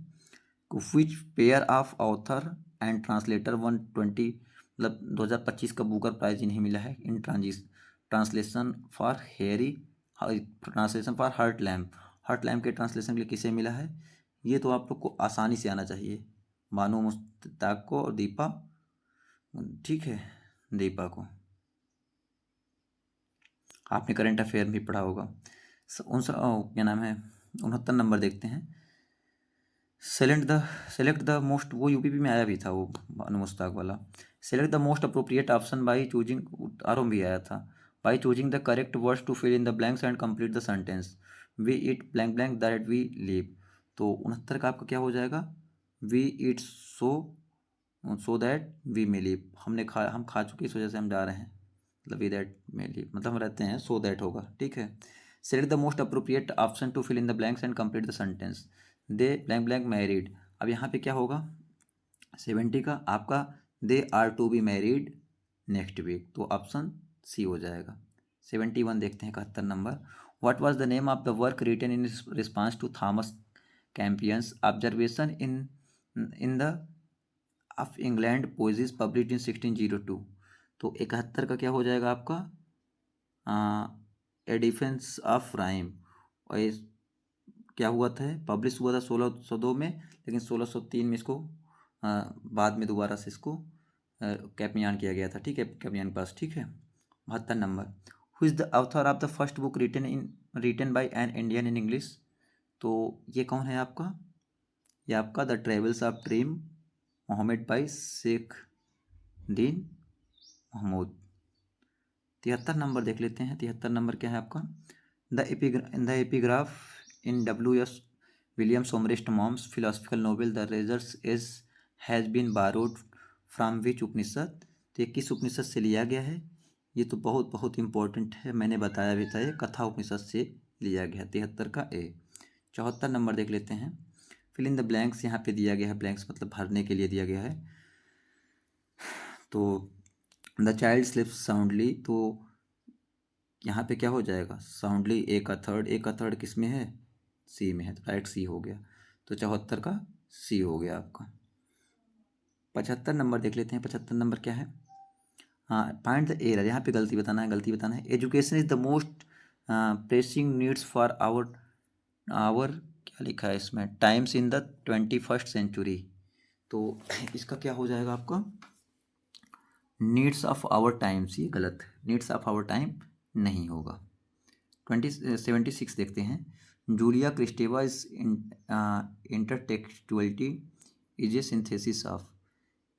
Which pair of author and translator 120, मतलब 2025 का बुकर प्राइज इन्हें मिला है इन ट्रांसलेशन फॉर हेरी, translation for Heart Lamp. Heart Lamp के ट्रांसलेशन के लिए किसे मिला है? ये तो आप लोग को आसानी से आना चाहिए, बानो मुश्ताक को और दीपा, ठीक है, दीपा को। आपने करंट अफेयर भी पढ़ा होगा। क्या नाम है? 69 नंबर देखते हैं। सेलेक्ट द मोस्ट, वो यूपीपी में आया भी था वो बानो मुश्ताक वाला। Select the most appropriate option by choosing, आरोम भी आया था। By choosing the correct words to fill in the blanks and complete the sentence. We eat blank blank that we leave. तो 69 का आपका क्या हो जाएगा? We eat so that we may leave. हम खा चुके, इस वजह से हम जा रहे हैं, मतलब वी दैट मे लीव, मतलब हम रहते हैं, सो दैट होगा, ठीक है। Select the most appropriate option to fill in the blanks and complete the sentence. They blank blank married. अब यहाँ पे क्या होगा? 70 का आपका they are to be married next week, तो ऑप्शन सी हो जाएगा। 71 देखते हैं। 71 number. What was the name of the work written in response to Thomas Campion's observation in the of England poesies publish in 1602। तो 71 का क्या हो जाएगा आपका? ए डिफेंस ऑफ राइम। और ये क्या हुआ था? पब्लिश हुआ था 1602 में, लेकिन 1603 में इसको बाद में दोबारा से इसको कैपियान किया गया था, ठीक है, कैपियान के पास, ठीक है। 72 number. Who is the author of the first book written by an Indian in English. तो ये कौन है आपका? ये आपका the Travels of Dream, Mohammad by Sheikh Din Mahmud. 73 number देख लेते हैं। 73 नंबर क्या है आपका? The epigraph in W.S. William Somerset Maugham's philosophical novel the razor's is has been borrowed from which Upanishad. तो ये किस उपनिषद से लिया गया है? ये तो बहुत बहुत इंपॉर्टेंट है, मैंने बताया भी था, ये कथा उपनिषद से लिया गया है। 73 का ए। 74 नंबर देख लेते हैं। फिल इन द ब्लैंक्स, यहाँ पे दिया गया है, ब्लैंक्स मतलब भरने के लिए दिया गया है। तो द चाइल्ड स्लीप्स साउंडली, तो यहाँ पे क्या हो जाएगा, साउंडली ए का थर्ड किस में है, सी में है, तो डायरेक्ट सी हो गया। तो 74 का सी हो गया आपका। 75 नंबर देख लेते हैं। 75 नंबर क्या है, हाँ, फाइंड द एरर। यहाँ पे गलती बताना है। Education is the most pressing needs for our क्या लिखा है इसमें, times in the 21st century. तो इसका क्या हो जाएगा आपका, नीड्स ऑफ आवर टाइम्स, ये गलत है, नीड्स ऑफ आवर टाइम नहीं होगा। 76 देखते हैं। Julia Kristeva is intertextuality is a synthesis of.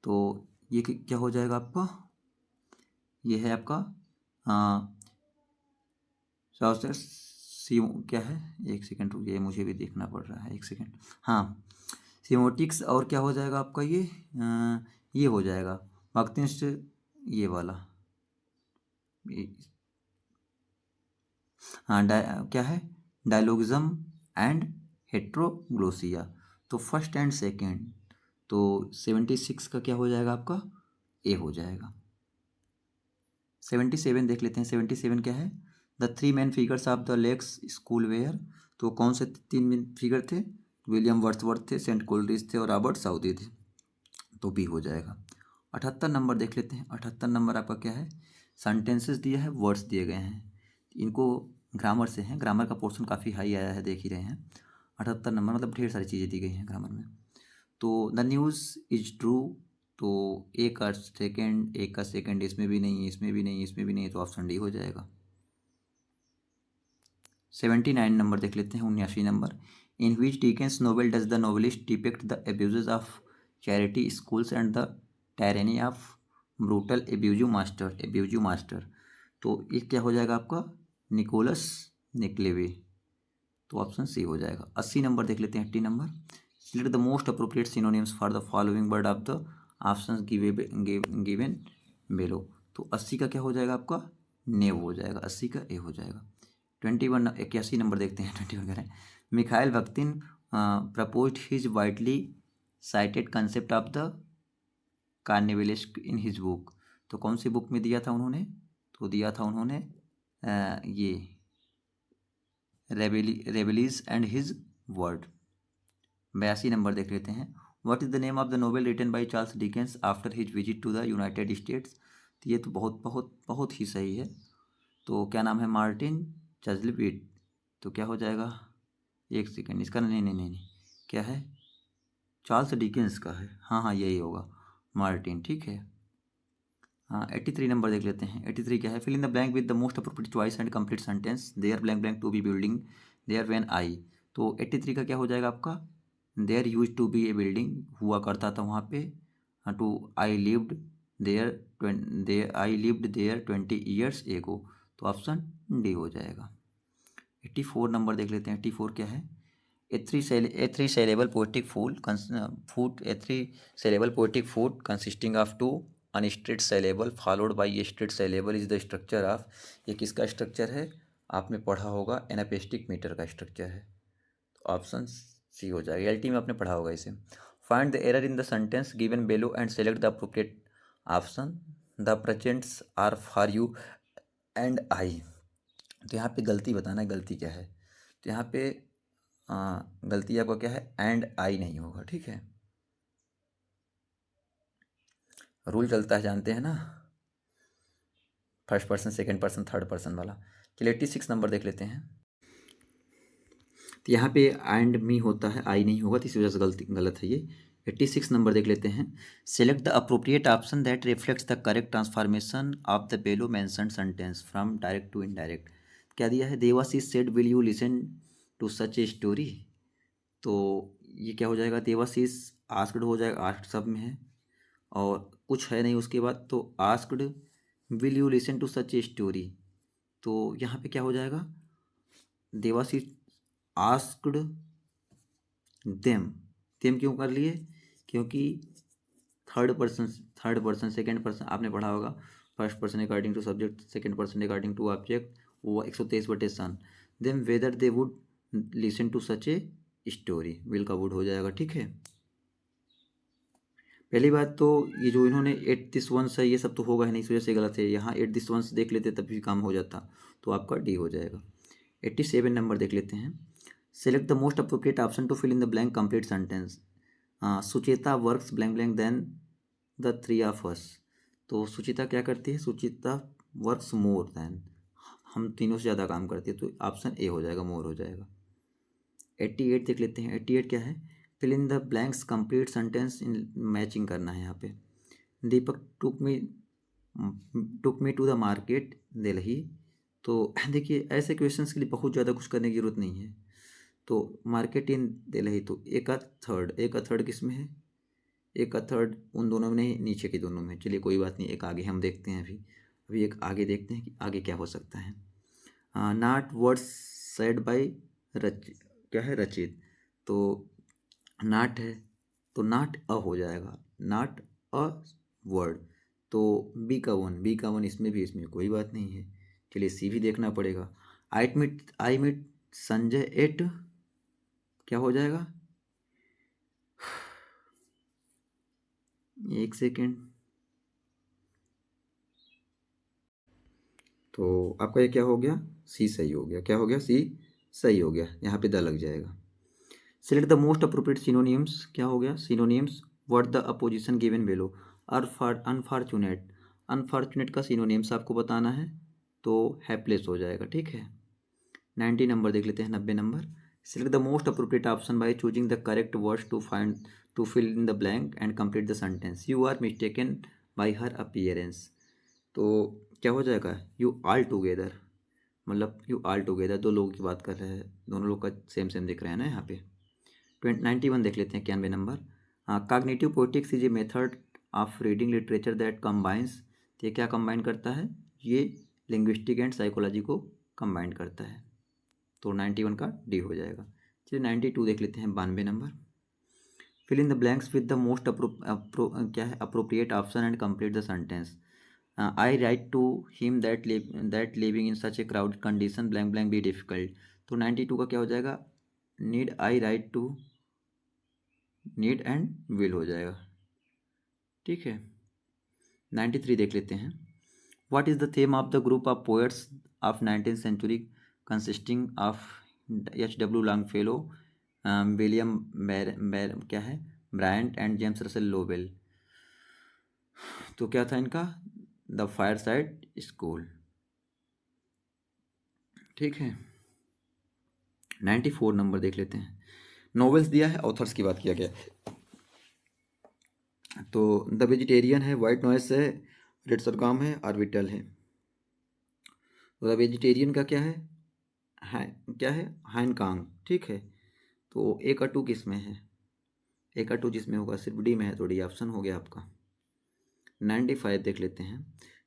तो ये क्या हो जाएगा आपका, ये है आपका सी क्या है, एक सेकंड रुकिए, मुझे भी देखना पड़ रहा है, एक सेकंड। हाँ, सीमोटिक्स, और क्या हो जाएगा आपका ये हो जाएगा वक्तिनिष्ठ, ये वाला हाँ, क्या है, डायलोगिज्म एंड हेट्रोग्लोसिया। तो फर्स्ट एंड सेकंड, तो 76 का क्या हो जाएगा आपका, ए हो जाएगा। 77 देख लेते हैं। 77 क्या है, the three man figures of the lakes school were. तो कौन से तीन मेन फिगर थे, विलियम वर्ड्सवर्थ थे, सेंट कोलरिज थे और रॉबर्ट साउदी थे। तो बी हो जाएगा। 78 नंबर देख लेते हैं। 78 नंबर आपका क्या है, सेंटेंसेस दिया है, वर्ड्स दिए गए हैं, इनको ग्रामर से हैं, ग्रामर का पोर्शन काफ़ी हाई आया है, देख ही रहे हैं। 78 नंबर मतलब ढेर सारी चीज़ें दी गई हैं ग्रामर में। तो द न्यूज़ इज ट्रू, तो एक का सेकंड इसमें भी नहीं, इसमें भी नहीं, इसमें भी नहीं, तो ऑप्शन डी हो जाएगा। 79 नंबर देख लेते हैं। 79 number, in which Dickens novel does the novelist depict the abuses of charity schools and the टायरेनी of brutal abusive master. तो ये क्या हो जाएगा आपका, निकोलस निकलेवे। तो ऑप्शन सी हो जाएगा। 80 नंबर देख लेते हैं। 80 number, select the most appropriate synonyms for the following word of the options given below. तो 80 का क्या हो जाएगा आपका, नेव हो जाएगा। 80 का ए हो जाएगा। 81 नंबर देखते हैं। 21 कह रहे हैं, Mikhail Bakhtin proposed his widely cited concept of the carnivalesque in his book. तो कौन सी बुक में दिया था उन्होंने, तो दिया था उन्होंने ये Rabelais and his world. 82 number देख लेते हैं। What is the name of the novel written by Charles Dickens after his visit to the United States. तो ये तो बहुत बहुत बहुत ही सही है। तो क्या नाम है, मार्टिन चज़ल्विट। तो क्या हो जाएगा, एक सेकेंड, इसका नहीं नहीं नहीं नहीं, क्या है, चार्ल्स डिकेंस का है, हाँ हाँ यही होगा, मार्टिन, ठीक है। हाँ, 83 नंबर देख लेते हैं। 83 क्या है, fill in the blank with the most appropriate choice and complete sentence, there blank blank to be building there when I. तो 83 का क्या हो जाएगा आपका, there use to be a building, हुआ करता था वहाँ पे, to I lived there 20 years ago. तो ऑप्शन डी हो जाएगा। 84 नंबर देख लेते हैं। 84 क्या है, a three syllable poetic foot consisting of two unstressed syllable followed by a stressed syllable is the structure of. ये किसका स्ट्रक्चर है, आपने पढ़ा होगा, एनापेस्टिक मीटर का स्ट्रक्चर है। तो ऑप्शन सी हो जाएगा। एलटी में आपने पढ़ा होगा इसे। Find the error in the sentence given below and select the appropriate option. The presents are for you and I. तो यहाँ पे गलती बताना है, गलती क्या है। तो यहाँ पे गलती आपका क्या है, एंड आई नहीं होगा, ठीक है। रूल चलता है, जानते हैं ना, first person, second person, third person वाला। चलिए 86 नंबर देख लेते हैं। तो यहाँ पे एंड मी होता है, आई नहीं होगा, तो इस वजह से गलत है ये। 86 नंबर देख लेते हैं। Select the appropriate option that reflects the correct transformation of the below mentioned sentence from direct to indirect. क्या दिया है, Debashish said will you listen to such a story. तो ये क्या हो जाएगा, देवाशीष आस्क्ड हो जाएगा, आस्क्ड सब में है और कुछ है नहीं उसके बाद, तो asked will you listen to such a story. तो यहाँ पे क्या हो जाएगा, देवाशीष आस्क्ड देम क्यों कर लिए, क्योंकि थर्ड पर्सन सेकंड पर्सन आपने पढ़ा होगा, first person according to subject, second person according to object, वो 123/सन। Then whether they would listen to such a story, will का वुड हो जाएगा, ठीक है। पहली बात तो ये जो इन्होंने एट दिस वंस है, ये सब तो होगा ही नहीं, इस वजह से गलत है। यहाँ एट दिस वंस देख लेते तब भी काम हो जाता। तो आपका डी हो जाएगा। 87 नंबर देख लेते हैं। Select the most appropriate option to fill in the blank complete sentence. Sucheta works blank blank than the three of us. तो सुचिता क्या करती है? सुचिता वर्क्स मोर देन, हम तीनों से ज़्यादा काम करती है, तो ऑप्शन ए हो जाएगा, मोर हो जाएगा। 88 देख लेते हैं। 88 क्या है? Fill in the blanks complete sentence इन मैचिंग करना है यहाँ पे। Deepak took me to the market Delhi. तो देखिए ऐसे क्वेश्चंस के लिए बहुत ज़्यादा कुछ करने की जरूरत नहीं है। तो मार्केट इन दिल्ली, तो ए का थर्ड किस में है? ए का थर्ड उन दोनों में नहीं, नीचे के दोनों में। चलिए कोई बात नहीं, एक आगे हम देखते हैं। अभी एक आगे देखते हैं कि आगे क्या हो सकता है। नॉट वर्ड्स सेड बाय क्या है? रचित। तो नॉट है तो नॉट अ हो जाएगा, नॉट अ वर्ड। तो बी का वन इसमें कोई बात नहीं है। चलिए सी भी देखना पड़ेगा। आई मीट संजय एट, क्या हो जाएगा? एक सेकेंड। तो आपका ये क्या हो गया? सी सही हो गया। क्या हो गया? सी सही हो गया। यहाँ पे द लग जाएगा। Select the most appropriate synonyms. क्या हो गया? Synonyms what the opposition given below. Unfortunate, unfortunate का सिनोनिम्स आपको बताना है, तो हैप्लेस हो जाएगा। ठीक है। 90 नंबर देख लेते हैं। 90 number. Select the most appropriate option by choosing the correct words to fill in the blank and complete the sentence. You are mistaken by her appearance. तो क्या हो जाएगा? यू ऑल टुगेदर, मतलब यू ऑल टुगेदर दो लोगों की बात कर रहे हैं, दोनों लोग का सेम सेम दिख रहा है ना यहाँ पे। 91 देख लेते हैं। 91 number. Cognitive poetics is a method of reading literature that combines. तो ये क्या कंबाइन करता है? ये लिंग्विस्टिक एंड साइकोलॉजी को कंबाइन करता है। तो 91 का डी हो जाएगा। चलिए 92 देख लेते हैं। 92 number. Fill in the blanks with the most क्या है? Appropriate option and complete the sentence. I write to him that living in such a crowded condition blank blank be difficult. तो 92 का क्या हो जाएगा? Need I write to, need and will हो जाएगा। ठीक है। 93 देख लेते हैं। What is the theme of the group of poets of 19th century consisting of H.W. Longfellow, William क्या है? Bryant and James Russell Lowell. तो क्या था इनका? The fireside school. ठीक है। 94 नंबर देख लेते हैं। नॉवेल्स दिया है, ऑथर्स की बात किया गया है। तो द वेजिटेरियन है, वाइट नॉइस है, रेड सरगम है, ऑर्बिटल है। तो द वेजिटेरियन का क्या है क्या है? हाइनकांग। ठीक है। तो ए का टू किस में है? ए का टू जिसमें होगा सिर्फ डी में है, तो डी ऑप्शन हो गया आपका। 95 देख लेते हैं।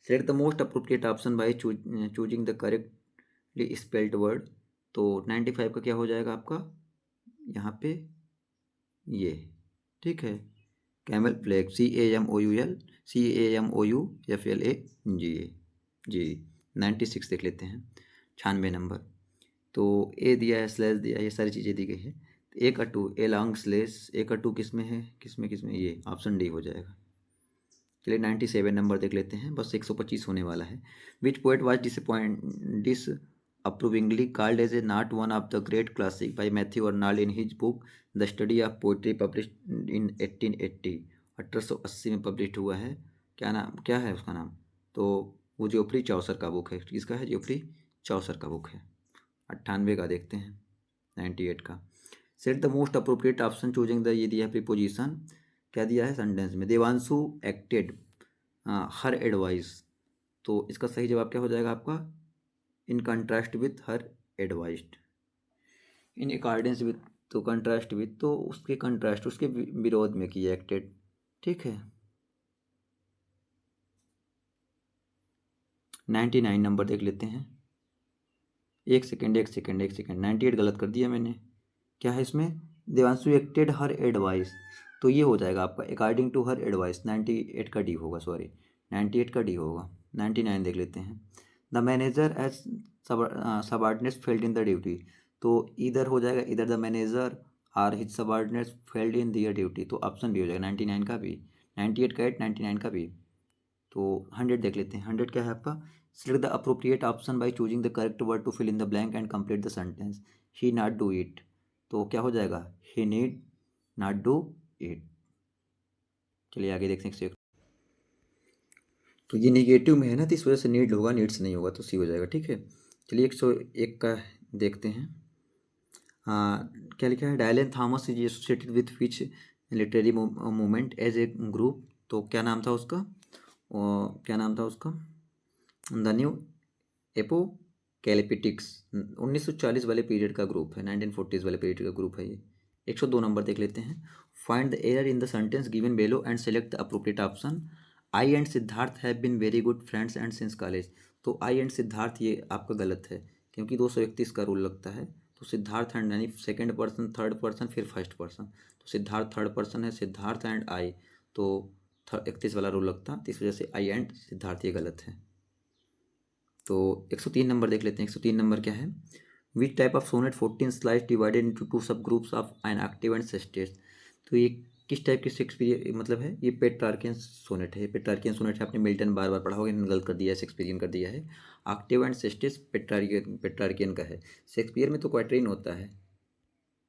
Select the most appropriate option by choosing the correctly spelled word. तो 95 का क्या हो जाएगा आपका यहाँ पे? ये। ठीक है। कैमल फ्लैग, CAMOUFLAGA जी। 96 देख लेते हैं। 96 नंबर। तो ए दिया है, स्लैश दिया है, ये सारी चीज़ें दी गई है। तो ए का टू, ए लॉन्ग स्लैश, ए का टू किस में है? किस में? ये ऑप्शन डी हो जाएगा। चलिए 97 नंबर देख लेते हैं। बस 125 होने वाला है। Which poet was disapprovingly called as a not one of the great classic by Matthew Arnold in his book the study of poetry published in 1880। 1880 में पब्लिश हुआ है। क्या है उसका नाम? तो वो जोफ्री चौसर का बुक है। किसका है? जोफ्री चौसर का बुक है। 98 का देखते हैं। 98 का। Set the most appropriate option choosing the, ये दिया है प्रीपोजिशन। क्या दिया है? सेंटेंस में देवांशु एक्टेड हर एडवाइस। तो इसका सही जवाब क्या हो जाएगा आपका? In contrast with her advised. In accordance with, तो कंट्रास्ट विथ, तो उसके कंट्रास्ट, उसके विरोध में किया एक्टेड। ठीक है। 99 नंबर देख लेते हैं। एक सेकेंड 98 गलत कर दिया मैंने। क्या है इसमें? देवांशु एक्टेड हर एडवाइस, तो ये हो जाएगा आपका अकॉर्डिंग टू हर एडवाइस। 98 का डी होगा, सॉरी 98 का डी होगा। 99 देख लेते हैं। The manager as subordinates failed in the duty. तो इधर हो जाएगा, इधर the manager or his subordinates failed in their duty, तो ऑप्शन बी हो जाएगा 99 का भी। 98 का 8, 99 का भी। तो 100 देख लेते हैं। 100 क्या है आपका, select the appropriate option by choosing the correct word to fill in the blank and complete the sentence. He not do it, तो क्या हो जाएगा, he need not do it. चलिए आगे देखते हैं 101। तो ये नेगेटिव में है ना, तो इस वजह से नीड होगा, नीड से नहीं होगा, तो सी हो जाएगा। ठीक है, चलिए 101 का देखते हैं। क्या लिखा है, Dylan Thomas is associated with which literary movement as a group. तो क्या नाम था उसका, क्या नाम था उसका, द न्यू एपोकैलिप्टिक्स। 1940 वाले पीरियड का ग्रुप है, 1940s वाले पीरियड का ग्रुप है ये। 102 नंबर देख लेते हैं। Find the error in the sentence given below and select the appropriate option. I and Siddharth have been very good friends and since college. तो आई एंड सिद्धार्थ ये आपका गलत है, क्योंकि 231 का रूल लगता है। तो सिद्धार्थ एंड यानी सेकंड पर्सन, थर्ड पर्सन, फिर फर्स्ट पर्सन। तो सिद्धार्थ थर्ड पर्सन है, सिद्धार्थ एंड आई, तो 31 वाला रूल लगता, तो इस वजह से आई एंड सिद्धार्थ ये गलत है। तो 103 नंबर देख लेते हैं। 103 नंबर क्या है, विच टाइप ऑफ सोनेट 14 स्लाइस divided into two sub groups of an octave and sestet. तो ये किस टाइप के शेक्सपियर मतलब है, ये पेट्रार्कियन सोनेट है। पेट्रार्कियन सोनेट है, आपने मिल्टन बार बार पढ़ा होगा, इन्होंने गलत कर दिया है, शेक्सपियरियन कर दिया है। एक्टिव एंड सेस्टेस पेट्रार्कियन का है, शेक्सपियर में तो क्वाट्रेन होता है।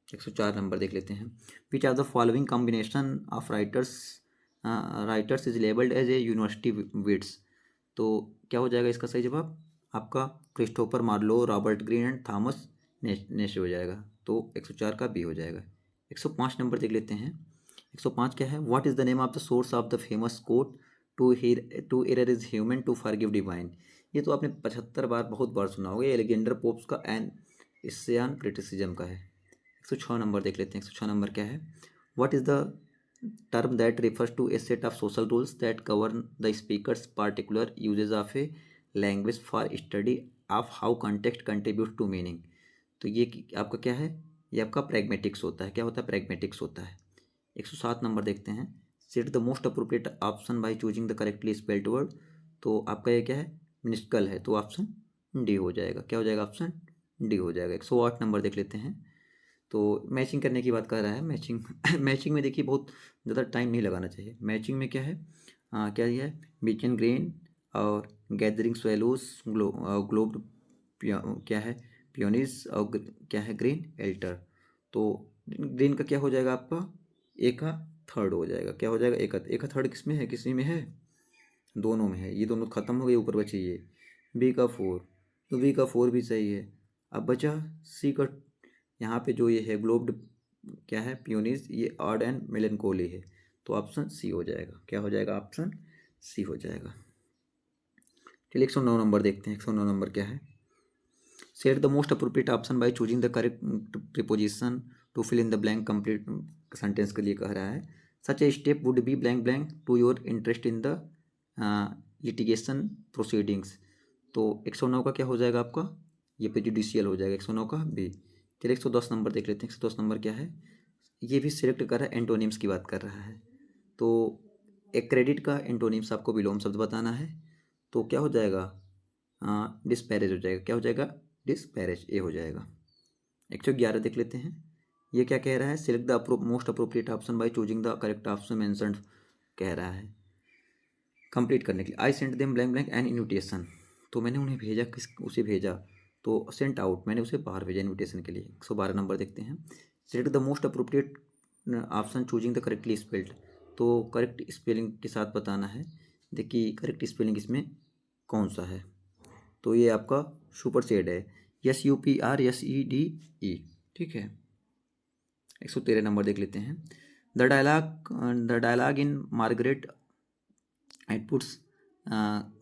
104 नंबर देख लेते हैं। Which are the following combination of writers is labelled as a university wits. तो क्या हो जाएगा इसका सही जवाब आपका, Christopher Marlowe, Robert Greene and Thomas Nashe हो जाएगा। तो 104 का बी हो जाएगा। 105 नंबर देख लेते हैं। 105 क्या है, what is the name of the source of the famous quote to err is human to forgive divine. ये तो आपने 75 बार बहुत बार सुना होगा, एलेक्जेंडर पोप्स का एन इस्यान क्रिटिसिज्म का है। 106 नंबर देख लेते हैं। 106 नंबर क्या है, what is the term that refers to a set of social rules that govern the speaker's particular uses of a language for study of how context contributes to meaning। तो ये आपका क्या है, ये आपका प्रैग्मेटिक्स होता है। क्या होता है, प्रैग्मेटिक्स होता है। 107 नंबर देखते हैं। Set the most appropriate option by choosing the correctly spelled word. तो आपका ये क्या है, मिनिस्कल है, तो ऑप्शन डी हो जाएगा। क्या हो जाएगा, ऑप्शन डी हो जाएगा। 108 नंबर देख लेते हैं। तो मैचिंग करने की बात कर रहा है। मैचिंग मैचिंग में देखिए बहुत ज़्यादा टाइम नहीं लगाना चाहिए। मैचिंग में क्या है, क्या ये है, बीचन ग्रीन और गैदरिंग स्वेलोस, ग्लोब क्या है, पियोनिस, और क्या है, ग्रीन एल्टर। तो ग्रीन का क्या हो जाएगा आपका, ए का थर्ड हो जाएगा। क्या हो जाएगा, ए का थर्ड किस में है, किसी में है, दोनों में है। ये दोनों ख़त्म हो गए, ऊपर बची ये बी का फोर, तो बी का फोर भी सही है। अब बचा सी का, यहाँ पे जो ये है ग्लोब्ड क्या है, पियोनिस, ये ऑड एंड मेलनकोली है, तो ऑप्शन सी हो जाएगा। क्या हो जाएगा, ऑप्शन सी हो जाएगा। चलिए 109 नंबर देखते हैं। 109 नंबर क्या है, set the most appropriate option by choosing the correct preposition to fill in the blank. Complete sentence के लिए कह रहा है, such a step would be blank blank to your interest in the litigation proceedings. तो 109 का क्या हो जाएगा आपका, ये प्रेजुडिशियल हो जाएगा। 109 का बी। चलिए 110 नंबर देख लेते हैं। 110 नंबर क्या है, ये भी सिलेक्ट कर रहा है, एंटोनिम्स की बात कर रहा है। तो एक क्रेडिट का एंटोनिम्स आपको विलोम शब्द बताना है। तो क्या हो जाएगा, डिस्पैरेज हो जाएगा। क्या हो जाएगा, डिस्पैरेज, ए हो जाएगा। 111 देख लेते हैं। ये क्या कह रहा है, select the most appropriate option by choosing the correct option mentioned कह रहा है कंप्लीट करने के लिए। I sent them blank blank an invitation. तो मैंने उन्हें भेजा, किस उसे भेजा, तो सेंट आउट, मैंने उसे बाहर भेजा इन्विटेशन के लिए। 112 नंबर देखते हैं। Select the most appropriate option choosing the correctly spelled. तो करेक्ट स्पेलिंग के साथ बताना है। देखिए करेक्ट स्पेलिंग इसमें कौन सा है, तो ये आपका सुपर सेड है, SUPRSEDE। ठीक है। 113 नंबर देख लेते हैं। The dialogue in Margaret Atwood's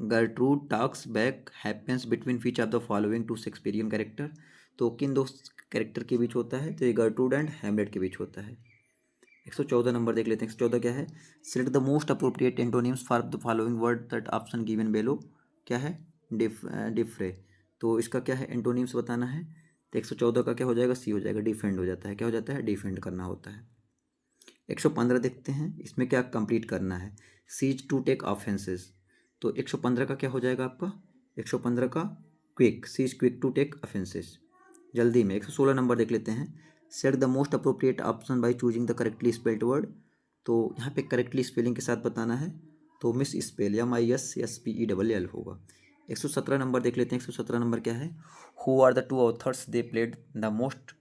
Gertrude talks back happens between which of the following two Shakespearean character. तो किन दो कैरेक्टर के बीच होता है, तो ये गर्ट्रूड एंड हैमलेट के बीच होता है। 114 नंबर देख लेते हैं। 114 क्या है, select the most appropriate antonyms for the following word that option given below. क्या है, डिफ्रे। तो इसका क्या है, एंटोनिम्स बताना है। तो 114 का क्या हो जाएगा, सी हो जाएगा, डिफेंड हो जाता है। क्या हो जाता है, डिफेंड करना होता है। 115 देखते हैं, इसमें क्या कंप्लीट करना है, सीज टू टेक ऑफेंसेस। तो 115 का क्या हो जाएगा आपका, 115 का quick, sees quick to take offences. जल्दी में 116 नंबर देख लेते हैं। Set the most appropriate option by choosing the correctly spelled word. तो यहाँ पे करेक्टली स्पेलिंग के साथ बताना है। तो मिस स्पेल MISSPELL होगा। 117 नंबर देख लेते हैं। 117 नंबर क्या है? Who are the two authors they played the most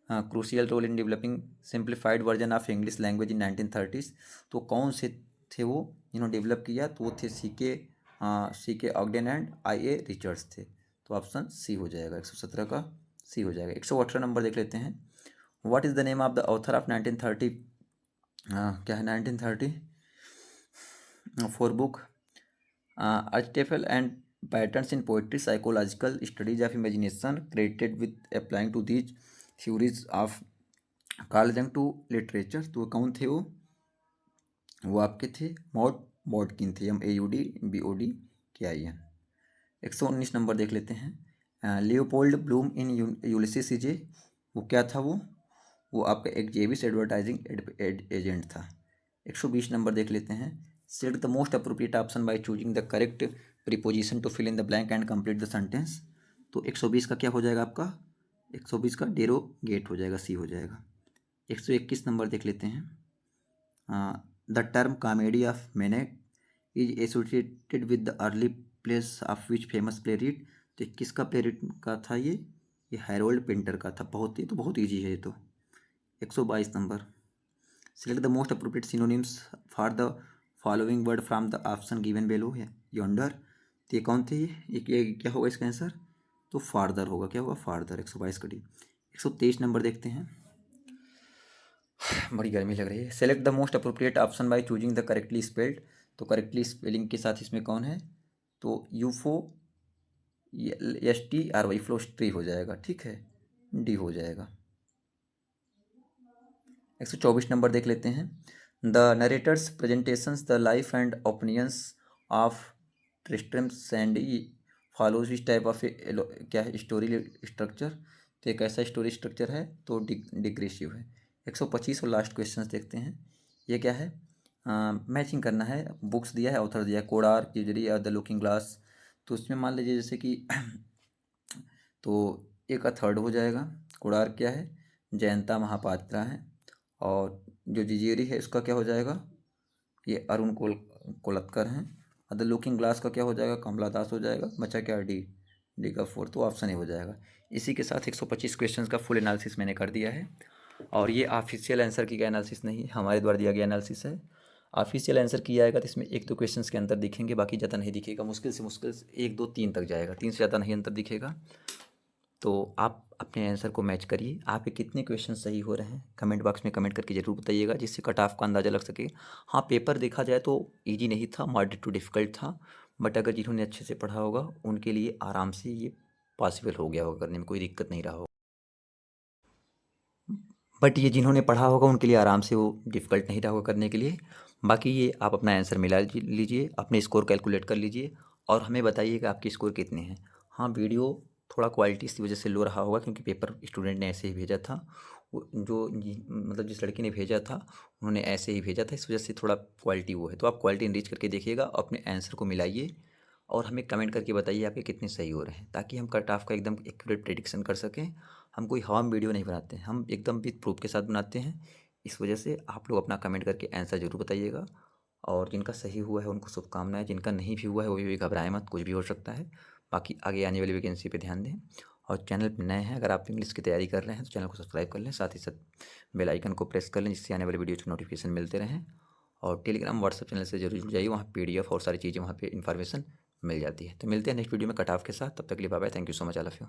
crucial role in developing simplified version of English language in 1930s। तो कौन से थे वो जिन्होंने डेवलप किया? तो वो थे CK ऑगडेन एंड IA रिचर्ड्स थे। तो ऑप्शन सी हो जाएगा, 117 का सी हो जाएगा। 118 नंबर देख लेते हैं। What is the name of the author of 1930 क्या है 1930 four book Archetypal and patterns in poetry, psychological studies of imagination, credited with applying to these theories of Carl Jung to literature. तो कौन थे वो आपके थे मॉड बॉडकिन थे, MAUDBODKIN। 119 नंबर देख लेते हैं। लियोपोल्ड ब्लूम इन यूलिसिस सीजे, वो क्या था? वो आपका एक जेविस एडवर्टाइजिंग एजेंट था। 120 नंबर देख लेते हैं। Select the most appropriate option by choosing the correct preposition to fill in the blank and complete the sentence. तो 120 का क्या हो जाएगा आपका? 120 का डेरोगेट हो जाएगा, सी हो जाएगा। 121 नंबर देख लेते हैं। द टर्म कॉमेडी ऑफ मैनेक is associated with the early plays of which famous playwright. तो किसका प्ले रीड का था ये हैरोल्ड पिंटर का था। बहुत ईजी है ये तो। 122 number. Select the most appropriate synonyms for the following word from the option given below है यॉन्डर। तो ये कौन थे? ये क्या होगा इसका आंसर? तो फार्दर होगा। क्या होगा? फार्दर। 122 का डी। 123 नंबर देखते हैं। बड़ी गर्मी लग रही है। Select the most appropriate option by choosing the correctly spelled. तो करेक्टली स्पेलिंग के साथ इसमें कौन है? तो यूफो STRY फ्लोस्ट्री हो जाएगा, ठीक है, डी हो जाएगा। 124 नंबर देख लेते हैं। The narrator's presentations the life and opinions of Tristram Shandy follows which type of क्या है स्टोरी स्ट्रक्चर। तो एक ऐसा स्टोरी स्ट्रक्चर है तो डिग्रेसिव है। 125 और लास्ट क्वेश्चन देखते हैं। ये क्या है? मैचिंग करना है। बुक्स दिया है, ऑथर दिया है, कोडार किजरी और द लुकिंग ग्लास। तो उसमें मान लीजिए जैसे कि तो एक का थर्ड हो जाएगा। कोडार क्या है? जयंता महापात्रा है। और जो जिजेरी है उसका क्या हो जाएगा? ये अरुण कोलत्कर हैं। और द लुकिंग ग्लास का क्या हो जाएगा? कमला दास हो जाएगा। बचा क्या? डी का 4। तो ऑप्शन ही हो जाएगा। इसी के साथ 125 क्वेश्चंस का फुल एनालिसिस मैंने कर दिया है। और ये ऑफिशियल आंसर की एनालिसिस नहीं है, हमारे द्वारा दिया गया एनालिसिस है। ऑफिशियल आंसर किया जाएगा तो इसमें 1-2 क्वेश्चंस के अंतर दिखेंगे, बाकी ज़्यादा नहीं दिखेगा। मुश्किल से 1, 2, 3 तक जाएगा, 3 से ज़्यादा नहीं अंतर दिखेगा। तो आप अपने आंसर को मैच करिए। आपके कितने क्वेश्चन सही हो रहे हैं कमेंट बॉक्स में कमेंट करके ज़रूर बताइएगा, जिससे कट ऑफ का अंदाज़ा लग सके। हाँ, पेपर देखा जाए तो ईजी नहीं था, मॉडरेट टू डिफ़िकल्ट था, बट अगर जिन्होंने अच्छे से पढ़ा होगा उनके लिए आराम से ये पॉसिबल हो गया होगा, करने में कोई दिक्कत नहीं रहा होगा। बट ये जिन्होंने पढ़ा होगा उनके लिए आराम से वो डिफ़िकल्ट नहीं रहा होगा करने के लिए। बाकी ये आप अपना आंसर मिला लीजिए, अपने स्कोर कैलकुलेट कर लीजिए और हमें बताइएगा आपके स्कोर कितने हैं। हाँ, वीडियो थोड़ा क्वालिटी इसी वजह से लो रहा होगा क्योंकि पेपर स्टूडेंट ने ऐसे ही भेजा था। वो मतलब जिस लड़की ने भेजा था उन्होंने ऐसे ही भेजा था, इस वजह से थोड़ा क्वालिटी वो है। तो आप क्वालिटी इनरीच करके देखिएगा, अपने आंसर को मिलाइए और हमें कमेंट करके बताइए आपके कितने सही हो रहे हैं, ताकि हम कट ऑफ का एकदम एक्यूरेट प्रेडिक्शन कर सकें। हम कोई हवाम वीडियो नहीं बनाते हैं, हम एकदम विद प्रूफ के साथ बनाते हैं। इस वजह से आप लोग अपना कमेंट करके आंसर ज़रूर बताइएगा। और जिनका सही हुआ है उनको शुभकामनाएं, जिनका नहीं भी हुआ है वो भी घबराएं मत, कुछ भी हो सकता है। बाकी आगे आने वाली वैकेंसी पे ध्यान दें। और चैनल पर नए हैं, अगर आप इंग्लिश की तैयारी कर रहे हैं तो चैनल को सब्सक्राइब कर लें, साथ ही साथ बेल आइकन को प्रेस कर लें, जिससे आने वाली वीडियो के नोटिफिकेशन मिलते रहें। और टेलीग्राम व्हाट्सएप चैनल से जरूर जुड़ जाइए, वहाँ PDF और सारी चीज़ें वहाँ पे इन्फॉर्मेशन मिल जाती है। तो मिलते हैं नेक्स्ट वीडियो में कट ऑफ के साथ, तब तक के लिए bye bye. Thank you so much all of you.